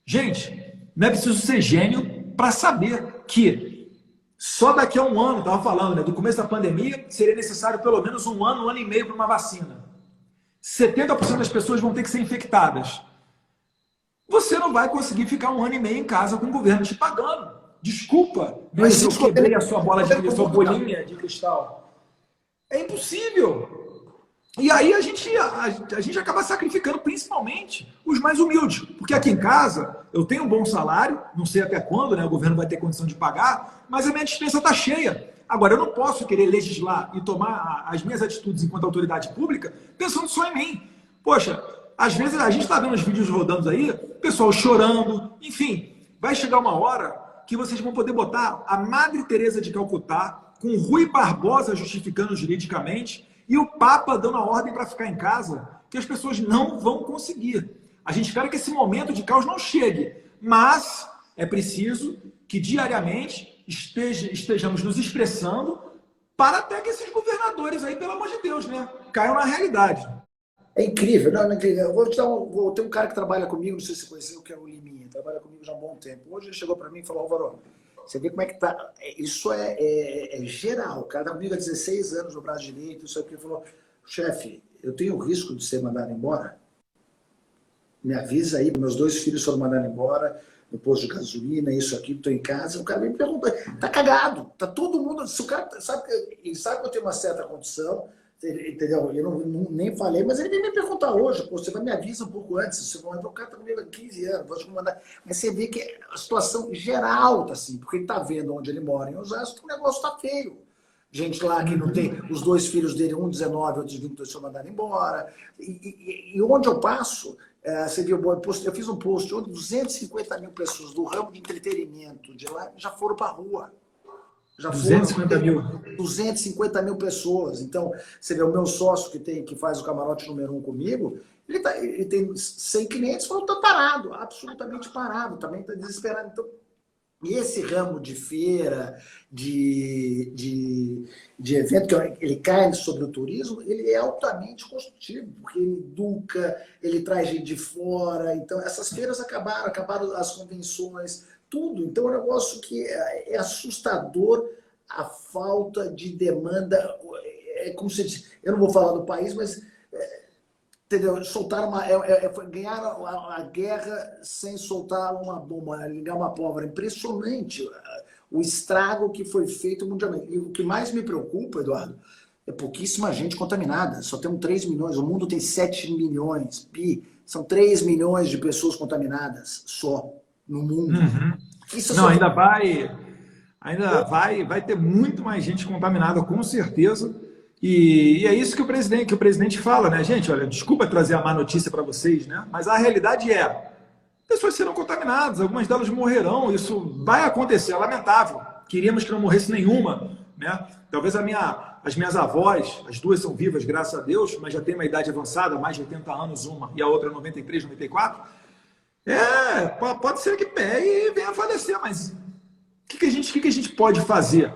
Gente, não é preciso ser gênio para saber que só daqui a um ano, estava falando, né, do começo da pandemia, seria necessário pelo menos um ano e meio para uma vacina. 70% das pessoas vão ter que ser infectadas. Você não vai conseguir ficar 1 ano e meio em casa com o governo te pagando. Desculpa, mas eu quebrei a sua bola de sua bolinha de cristal. É impossível. E aí a gente acaba sacrificando principalmente os mais humildes. Porque aqui em casa eu tenho um bom salário, não sei até quando, né, o governo vai ter condição de pagar, mas a minha dispensa está cheia. Agora, eu não posso querer legislar e tomar as minhas atitudes enquanto autoridade pública pensando só em mim. Poxa, às vezes a gente está vendo os vídeos rodando aí, pessoal chorando, enfim, vai chegar uma hora que vocês vão poder botar a Madre Teresa de Calcutá com Rui Barbosa justificando juridicamente e o Papa dando a ordem para ficar em casa, que as pessoas não vão conseguir. A gente espera que esse momento de caos não chegue, mas é preciso que diariamente estejamos nos expressando para até que esses governadores aí, pelo amor de Deus, né, caiam na realidade. É incrível, não é incrível. Eu vou ter um cara que trabalha comigo, não sei se você conheceu, que é o Liminha, trabalha comigo já há um bom tempo. Hoje ele chegou para mim e falou, Álvaro, você vê como é que tá, isso é geral, o cara está comigo há 16 anos no braço direito, isso aqui, ele falou, chefe, eu tenho o risco de ser mandado embora? Me avisa aí, meus 2 filhos foram mandados embora, no posto de gasolina, isso aqui, estou em casa, o cara me pergunta, tá cagado, tá todo mundo, se o cara sabe que eu tenho uma certa condição, entendeu? Eu nem falei, mas ele veio me perguntar hoje, pô, você vai me avisa um pouco antes, você vai mandar, o cara tá comigo há 15 anos, vou mandar, mas você vê que a situação geral tá assim, porque ele tá vendo onde ele mora, em Osasco, o negócio tá feio. Gente lá que não tem, os 2 filhos dele, um 19, outros 22 foram mandados embora, e onde eu passo, você viu, eu fiz um post onde 250 mil pessoas do ramo de entretenimento de lá já foram para a rua. Já 250 mil. 250 mil pessoas. Então, você vê o meu sócio que faz o camarote número 1 comigo, ele tem 100 clientes, falou, tá parado, absolutamente parado, também está desesperado. Então, e esse ramo de feira, de evento, que ele cai sobre o turismo, ele é altamente construtivo, porque ele educa, ele traz gente de fora. Então, essas feiras acabaram as convenções, tudo. Então, é um negócio que é assustador a falta de demanda. É como se diz, eu não vou falar do país, mas... entendeu? Soltaram ganharam a guerra sem soltar uma bomba, ligar uma pólvora. Impressionante o estrago que foi feito mundialmente. E o que mais me preocupa, Eduardo, é pouquíssima gente contaminada. Só temos 3 milhões, o mundo tem 7 milhões, são 3 milhões de pessoas contaminadas só no mundo. Uhum. Isso não, ainda vai ter muito mais gente contaminada, com certeza. E é isso que o presidente fala, né, gente? Olha, desculpa trazer a má notícia para vocês, né? Mas a realidade é, pessoas serão contaminadas, algumas delas morrerão, isso vai acontecer, é lamentável. Queríamos que não morresse nenhuma, né? Talvez as minhas avós, as 2 são vivas, graças a Deus, mas já tem uma idade avançada, mais de 80 anos uma, e a outra 93, 94. Pode ser que pegue e venha a falecer, mas o que a gente pode fazer?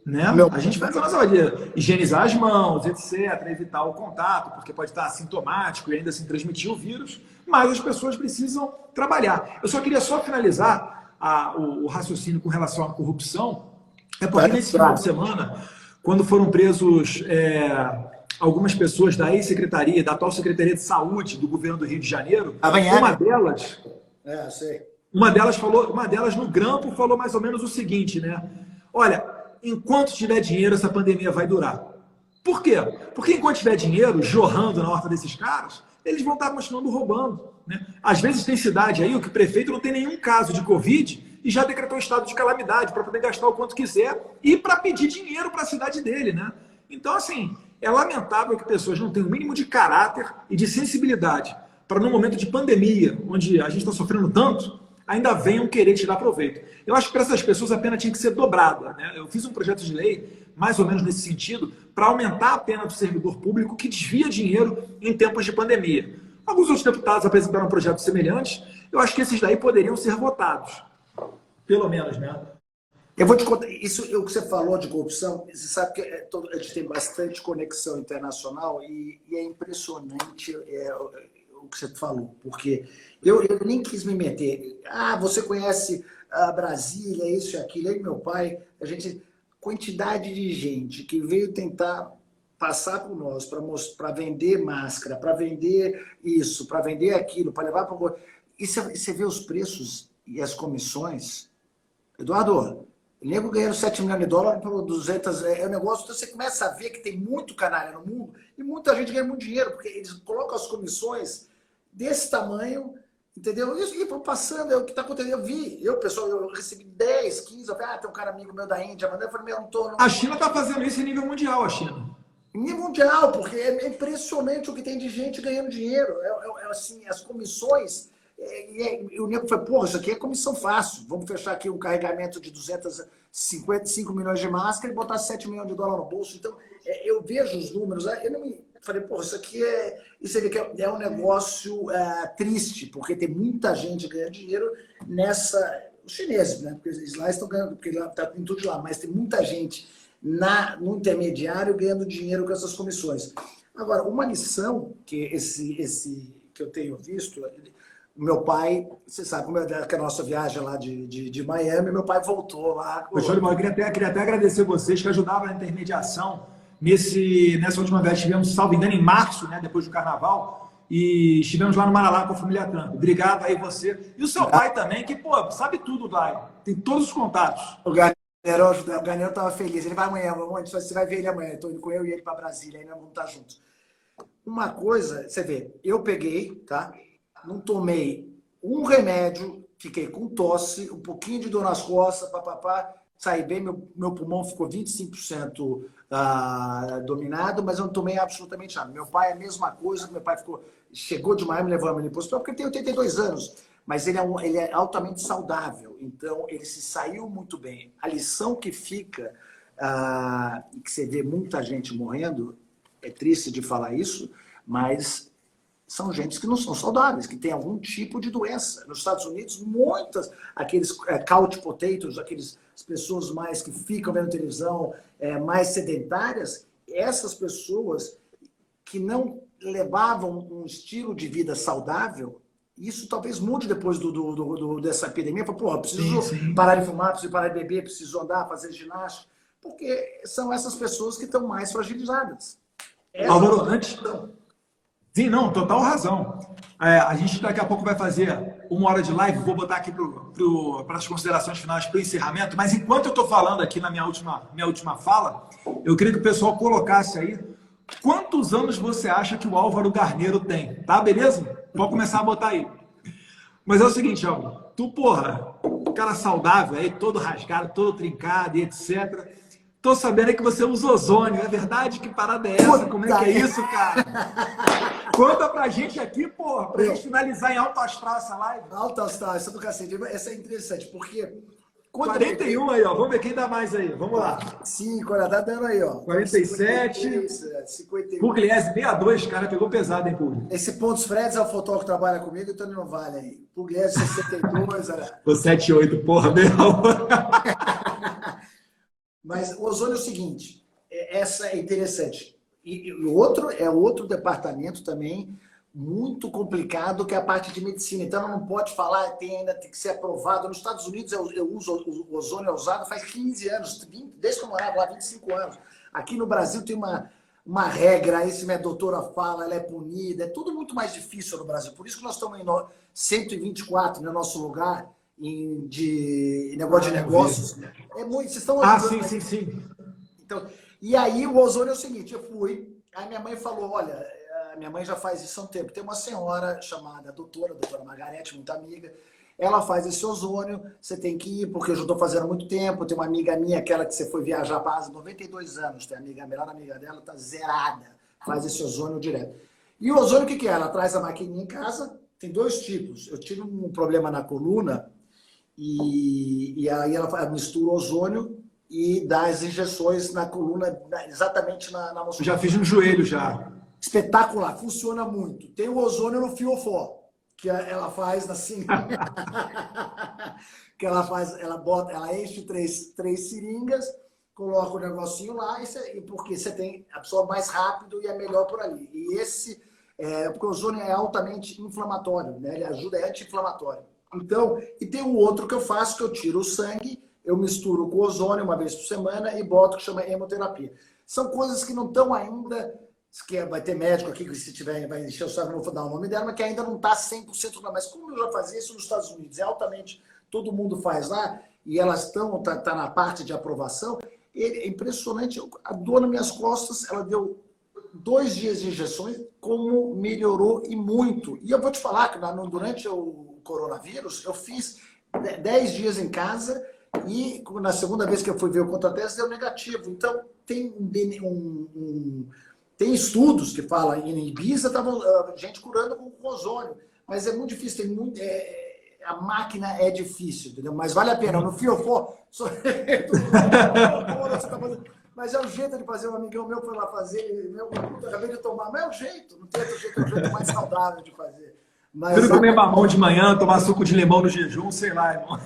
Né? A gente vai fazer a nossa vida, higienizar as mãos, etc., evitar o contato, porque pode estar assintomático e ainda assim transmitir o vírus, mas as pessoas precisam trabalhar. Eu só queria finalizar o raciocínio com relação à corrupção, porque nesse final de semana, quando foram presos algumas pessoas da ex-secretaria, da atual Secretaria de Saúde do governo do Rio de Janeiro, uma delas no grampo falou mais ou menos o seguinte, né? Olha, enquanto tiver dinheiro, essa pandemia vai durar. Por quê? Porque enquanto tiver dinheiro jorrando na horta desses caras, eles vão estar continuando roubando. Né? Às vezes tem cidade aí, o que o prefeito não tem nenhum caso de Covid e já decretou estado de calamidade para poder gastar o quanto quiser e para pedir dinheiro para a cidade dele. Né? Então, assim, é lamentável que pessoas não tenham o mínimo de caráter e de sensibilidade para, num momento de pandemia, onde a gente está sofrendo tanto, ainda venham querer tirar proveito. Eu acho que para essas pessoas a pena tinha que ser dobrada. Né? Eu fiz um projeto de lei, mais ou menos nesse sentido, para aumentar a pena do servidor público que desvia dinheiro em tempos de pandemia. Alguns outros deputados apresentaram projetos semelhantes. Eu acho que esses daí poderiam ser votados. Pelo menos, né? Eu vou te contar, isso o que você falou de corrupção, você sabe que a gente tem bastante conexão internacional e é impressionante o que você falou, porque eu nem quis me meter. Ah, você conhece a Brasília, isso e aquilo. Aí meu pai, quantidade de gente que veio tentar passar por nós para vender máscara, para vender isso, para vender aquilo, para levar para... E você vê os preços e as comissões. Eduardo, o nego ganhando 7 milhões de dólares por 200... É um negócio, então você começa a ver que tem muito canalha no mundo e muita gente ganha muito dinheiro, porque eles colocam as comissões desse tamanho, entendeu? E vão passando, é o que está acontecendo. Eu recebi 10, 15, eu falei, tem um cara amigo meu da Índia, mas eu falei, meu, não tô... Não... A China está fazendo isso em nível mundial, a China. Em nível mundial, porque é impressionante o que tem de gente ganhando dinheiro. Assim, as comissões... E o nego foi, porra, isso aqui é comissão fácil. Vamos fechar aqui um carregamento de 255 milhões de máscara e botar 7 milhões de dólares no bolso. Então, eu vejo os números, eu não me... Falei, porra, isso aqui é um negócio triste, porque tem muita gente ganhando dinheiro nessa... Os chineses, né? Porque eles lá estão ganhando, porque lá está em tudo lá, mas tem muita gente no intermediário ganhando dinheiro com essas comissões. Agora, uma lição que que eu tenho visto... O meu pai, você sabe como é que a nossa viagem lá de Miami, meu pai voltou lá. Poxa, eu queria até agradecer vocês que ajudavam na intermediação. Nessa última vez estivemos, salvo engano, em março, né, depois do carnaval, e estivemos lá no Maralá com a família Trump. Obrigado aí você. E o seu pai também, que, pô, sabe tudo lá. Tem todos os contatos. O Garneiro estava feliz. Ele vai amanhã, você vai ver ele amanhã. Estou indo com eu e ele para Brasília, ainda vamos estar juntos. Uma coisa, você vê, eu peguei, tá? Não tomei um remédio, fiquei com tosse, um pouquinho de dor nas costas, papapá, saí bem, meu pulmão ficou 25% dominado, mas eu não tomei absolutamente nada. Meu pai é a mesma coisa, meu pai chegou de Miami, levou ele para o hospital, porque ele tem 82 anos, mas ele é altamente saudável, então ele se saiu muito bem. A lição que fica, que você vê muita gente morrendo, é triste de falar isso, mas... são gente que não são saudáveis, que tem algum tipo de doença. Nos Estados Unidos, aqueles couch potatoes, as pessoas mais que ficam vendo televisão, mais sedentárias, essas pessoas que não levavam um estilo de vida saudável, isso talvez mude depois dessa epidemia. Porra, preciso parar de fumar, preciso parar de beber, preciso andar, fazer ginástica, porque são essas pessoas que estão mais fragilizadas. Álvaro, antes... Sim, não, total razão. A gente daqui a pouco vai fazer 1 hora de live, vou botar aqui para as considerações finais, para o encerramento, mas enquanto eu estou falando aqui na minha última fala, eu queria que o pessoal colocasse aí quantos anos você acha que o Álvaro Garneiro tem, tá? Beleza? Pode começar a botar aí. Mas é o seguinte, Álvaro, tu, porra, cara saudável aí, todo rasgado, todo trincado e etc. Tô sabendo que você usa ozônio, é verdade? Que parada é essa? Como é que é isso, cara? Conta pra gente aqui, porra, pra gente finalizar em alto astral essa live. Alto astral, essa do cacete. Essa é interessante, porque... 41 aí, ó. Vamos ver quem dá mais aí. Vamos lá. 5, olha, tá dando aí, ó. 47. 51. Pugliese 62, cara, pegou pesado, hein, Pugli? Esse Pontos Freds é o fotógrafo que trabalha comigo, então ele não vale aí. Pugliese 62, olha. O 78, porra, meu. Mas o ozônio é o seguinte, essa é interessante. E outro departamento também muito complicado, que é a parte de medicina. Então, não pode falar, ainda tem que ser aprovado. Nos Estados Unidos, eu uso o ozônio é usado faz 15 anos, desde que eu morava lá, 25 anos. Aqui no Brasil tem uma regra, aí se minha doutora fala, ela é punida. É tudo muito mais difícil no Brasil. Por isso que nós estamos em 124 no nosso lugar, de negócio de negócios. É muito, vocês estão... sim. Então, e aí o ozônio é o seguinte, eu fui, aí minha mãe falou, olha, minha mãe já faz isso há um tempo, tem uma senhora chamada doutora Margarete, muito amiga, ela faz esse ozônio, você tem que ir, porque eu já estou fazendo há muito tempo, tem uma amiga minha, aquela que você foi viajar para a Ásia, 92 anos, tem a melhor amiga dela, está zerada, faz esse ozônio direto. E o ozônio, o que é? Ela traz a maquininha em casa, tem 2 tipos, eu tive um problema na coluna, e aí ela mistura o ozônio e dá as injeções na coluna, exatamente na musculatura. Já fiz no joelho, já. espetacular, funciona muito. Tem o ozônio no fiofó, que ela faz assim, que ela enche três seringas, coloca o negocinho lá, porque você absorve mais rápido e é melhor por ali. E porque o ozônio é altamente inflamatório, né? Ele ajuda, é anti-inflamatório. Então, e tem um outro que eu faço, que eu tiro o sangue, eu misturo com ozônio uma vez por semana e boto, que chama hemoterapia. São coisas que não estão ainda, que vai ter médico aqui que se tiver, vai encher o saco, não vou dar o nome dela, mas que ainda não está 100% lá. Mas como eu já fazia isso nos Estados Unidos, é altamente, todo mundo faz lá, e elas tá na parte de aprovação, é impressionante, a dor nas minhas costas, ela deu 2 dias de injeções, como melhorou e muito. E eu vou te falar que durante o coronavírus, eu fiz 10 dias em casa e na segunda vez que eu fui ver o contrateste, deu negativo. Então, tem estudos que falam, em Ibiza, estavam gente curando com ozônio, mas é muito difícil, a máquina é difícil, entendeu? Mas vale a pena. No fiofó, mas é o jeito de fazer. Um amigão meu foi lá fazer, eu acabei de tomar, mas é o jeito, não tem outro jeito, é o jeito mais saudável de fazer. Mas comer mamão de manhã, tomar suco de limão no jejum, sei lá, irmão.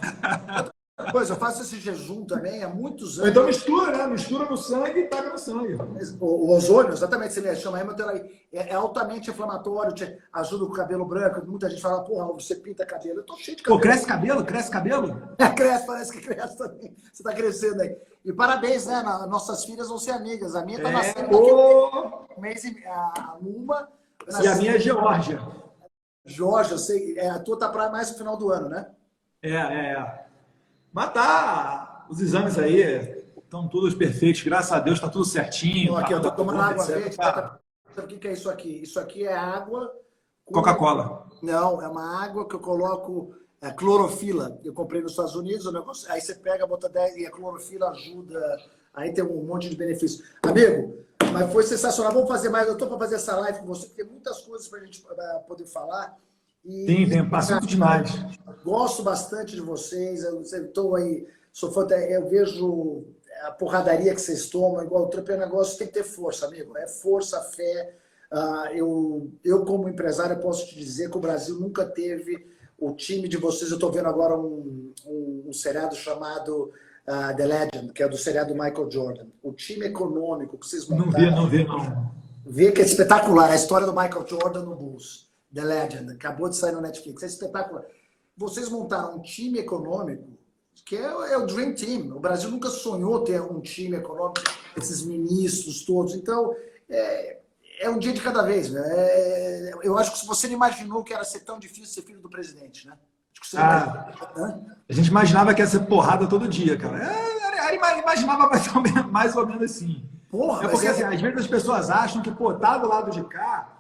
Pois, eu faço esse jejum também há muitos anos. Então mistura, né? Mistura no sangue e taca no sangue. O ozônio, exatamente, você chama hemoterapia, é altamente inflamatório, ajuda com o cabelo branco. Muita gente fala, porra, você pinta cabelo. Eu tô cheio de cabelo. Pô, cresce cabelo? Cresce cabelo? Cresce, parece que cresce também. Você tá crescendo aí. E parabéns, né? Nossas filhas vão ser amigas. A minha tá nascendo daqui um mês e a Luma. E a minha é Geórgia. Geórgia, eu sei. A tua tá para mais no final do ano, né? Mas tá, os exames aí estão todos perfeitos, graças a Deus, está tudo certinho. Aqui, eu tô tomando água etc. verde. Sabe o que é isso aqui? Isso aqui é água... Coca-Cola. Não, é uma água que eu coloco clorofila. Eu comprei nos Estados Unidos, o negócio, aí você pega, bota 10 e a clorofila ajuda. Aí tem um monte de benefício. Amigo, mas foi sensacional. Vamos fazer mais. Eu estou para fazer essa live com você, porque tem muitas coisas para a gente poder falar. Tem assunto demais. Gosto bastante de vocês. Eu estou aí, sou fã, eu vejo a porradaria que vocês tomam, igual o Trump, é um negócio, tem que ter força, amigo. É força, fé. Eu, como empresário, posso te dizer que o Brasil nunca teve o time de vocês. Eu estou vendo agora um seriado chamado The Legend, que é do seriado Michael Jordan. O time econômico que vocês montaram. Não vi, não. Vê que é espetacular. A história do Michael Jordan no Bulls. The Legend. Acabou de sair no Netflix. É espetacular. Vocês montaram um time econômico que é o Dream Team. O Brasil nunca sonhou ter um time econômico, esses ministros todos. Então, é um dia de cada vez, né? Eu acho que você não imaginou que era ser tão difícil ser filho do presidente, né? Acho que você a gente imaginava que ia ser porrada todo dia, cara. Imaginava mais ou menos assim. Porra, porque assim, às vezes as pessoas acham que, tá do lado de cá,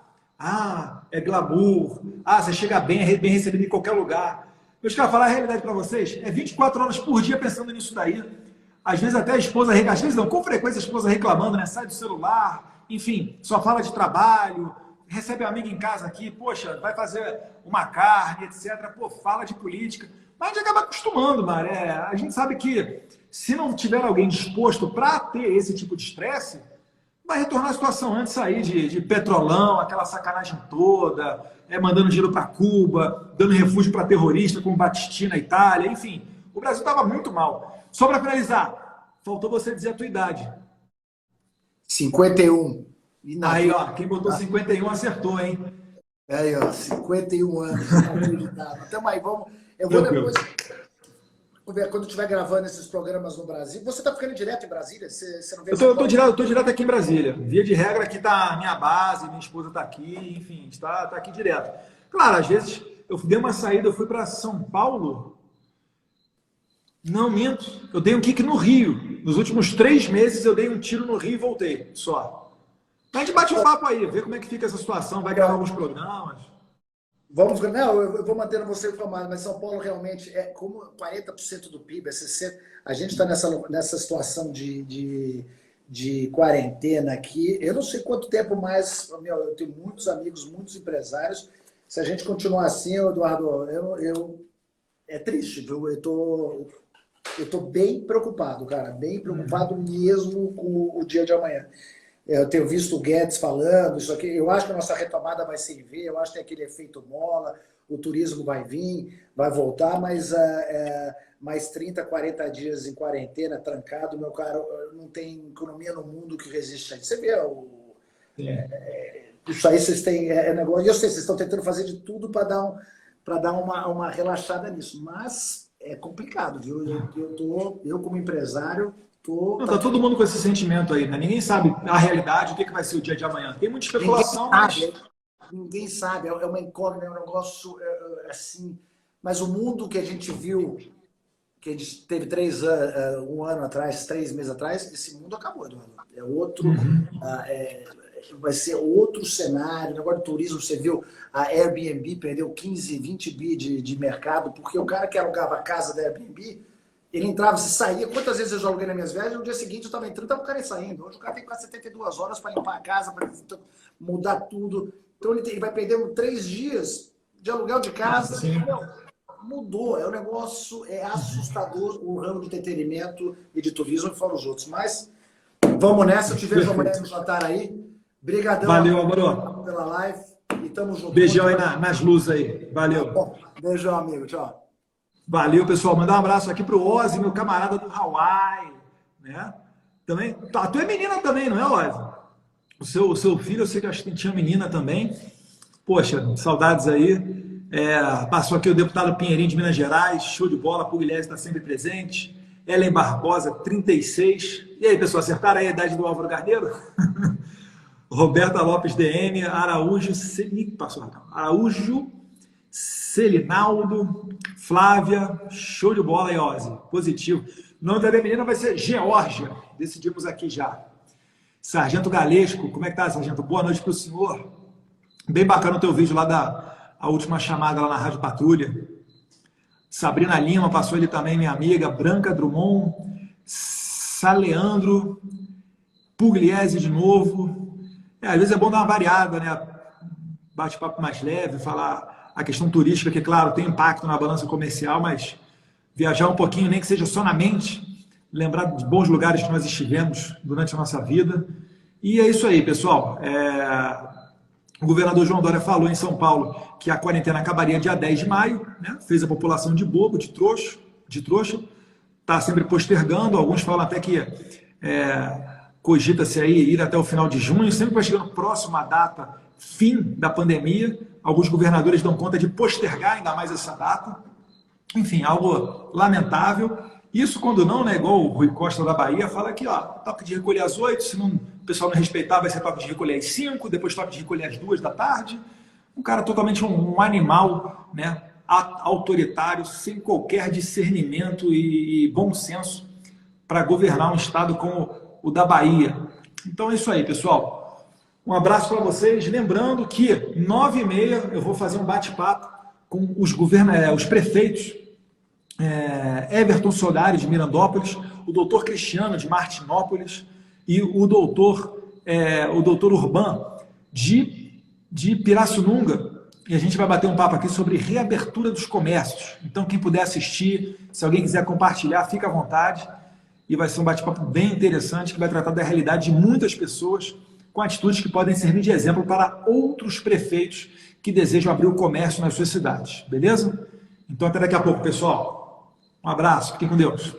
é glamour, você chega bem, é bem recebido em qualquer lugar. Eu quero falar a realidade para vocês, 24 horas por dia pensando nisso daí. Às vezes até a esposa, às vezes não, com frequência a esposa reclamando, né? Sai do celular, enfim, só fala de trabalho, recebe um amigo em casa aqui, poxa, vai fazer uma carne, etc. Pô, fala de política. Mas a gente acaba acostumando, mano. A gente sabe que se não tiver alguém disposto para ter esse tipo de estresse, vai retornar à situação antes aí de petrolão, aquela sacanagem toda, mandando dinheiro para Cuba, dando refúgio para terrorista como Battisti na Itália, enfim. O Brasil estava muito mal. Só para finalizar, faltou você dizer a tua idade. 51. Aí, ó, quem botou 51 acertou, hein? Aí, ó, 51 anos. Inacreditável. Então, aí, eu vou depois... Quando estiver gravando esses programas no Brasil, você está ficando direto em Brasília? Você não vê eu tô direto aqui em Brasília. Via de regra, aqui tá a minha base, minha esposa está aqui, enfim, está aqui direto. Claro, às vezes eu dei uma saída, eu fui para São Paulo. Não minto, eu dei um kick no Rio. Nos últimos 3 meses eu dei um tiro no Rio e voltei, só. Mas a gente bate um papo aí, vê como é que fica essa situação, vai gravar alguns programas. Não, eu vou mantendo você informado, mas São Paulo realmente é como 40% do PIB, 60%. A gente está nessa situação de quarentena aqui. Eu não sei quanto tempo mais, eu tenho muitos amigos, muitos empresários. Se a gente continuar assim, Eduardo, é triste, viu? Eu tô bem preocupado, cara, bem preocupado mesmo com o dia de amanhã. Eu tenho visto o Guedes falando isso aqui. Eu acho que a nossa retomada vai servir, eu acho que tem aquele efeito mola, o turismo vai vir, vai voltar, mas mais 30, 40 dias em quarentena, trancado, meu caro, não tem economia no mundo que resiste a isso. Você vê isso aí, vocês têm negócio. Eu sei, vocês estão tentando fazer de tudo para dar uma relaxada nisso, mas é complicado, viu? Eu como empresário, Não, tá todo mundo com esse sentimento aí, né? Ninguém sabe a realidade, o que vai ser o dia de amanhã. Tem muita especulação, ninguém sabe, é uma incógnita, é um negócio assim. Mas o mundo que a gente viu, que a gente teve um ano atrás, 3 meses atrás, esse mundo acabou, Eduardo. É outro, vai ser outro cenário. Agora, o turismo, você viu, a Airbnb perdeu 15, 20 bi de mercado, porque o cara que alugava a casa da Airbnb, ele entrava, se saía. Quantas vezes eu já aluguei nas minhas viagens, no dia seguinte eu estava entrando, estava o cara saindo. Hoje o cara tem quase 72 horas para limpar a casa, para mudar tudo. Então ele vai perder 3 dias de aluguel de casa. Mudou, o negócio é assustador, o ramo de entretenimento e de turismo, fora os outros. Mas vamos nessa, eu te vejo amanhã no jantar aí. Obrigadão. Valeu, Amaro. Pela live. E tamo junto. Beijão aí nas luzes aí. Valeu. Bom, beijão, amigo. Tchau. Valeu, pessoal. Mandar um abraço aqui pro Ozzy, meu camarada do Hawaii, né? Também. Tá, tu é menina também, não é, Ozzy? O seu filho, eu sei que tinha menina também. Poxa, saudades aí. Passou aqui o deputado Pinheirinho de Minas Gerais, show de bola, Pugliese está sempre presente. Ellen Barbosa, 36. E aí, pessoal, acertaram aí a idade do Álvaro Carneiro? Roberta Lopes DM, Araújo Celinaldo, Flávia, show de bola aí, Ozzy, positivo. O nome da minha menina vai ser Geórgia, decidimos aqui já. Sargento Galesco, como é que tá, Sargento? Boa noite para o senhor. Bem bacana o teu vídeo lá a última chamada lá na Rádio Patrulha. Sabrina Lima passou ele também, minha amiga. Branca Drummond, Saleandro, Pugliese de novo. Às vezes é bom dar uma variada, né? Bate-papo mais leve, falar a questão turística, que, claro, tem impacto na balança comercial, mas viajar um pouquinho, nem que seja só na mente, lembrar de bons lugares que nós estivemos durante a nossa vida. E é isso aí, pessoal. O governador João Dória falou em São Paulo que a quarentena acabaria dia 10 de maio, né? Fez a população de bobo, de trouxa, está sempre postergando. Alguns falam até que cogita-se aí ir até o final de junho, sempre vai chegando próximo à data fim da pandemia. Alguns governadores dão conta de postergar ainda mais essa data. Enfim, algo lamentável. Isso quando não, né, igual o Rui Costa da Bahia fala que toque de recolher às 8, se não, o pessoal não respeitar, vai ser toque de recolher às 5, depois toque de recolher às 2 da tarde. Um cara totalmente um animal, né, autoritário, sem qualquer discernimento e bom senso para governar um estado como o da Bahia. Então é isso aí, pessoal. Um abraço para vocês. Lembrando que 9h30 eu vou fazer um bate-papo com os prefeitos Everton Solari, de Mirandópolis, o doutor Cristiano, de Martinópolis, e o doutor Urban, de Pirassununga. E a gente vai bater um papo aqui sobre reabertura dos comércios. Então, quem puder assistir, se alguém quiser compartilhar, fica à vontade. E vai ser um bate-papo bem interessante, que vai tratar da realidade de muitas pessoas, com atitudes que podem servir de exemplo para outros prefeitos que desejam abrir o comércio nas suas cidades. Beleza? Então, até daqui a pouco, pessoal. Um abraço, fiquem com Deus.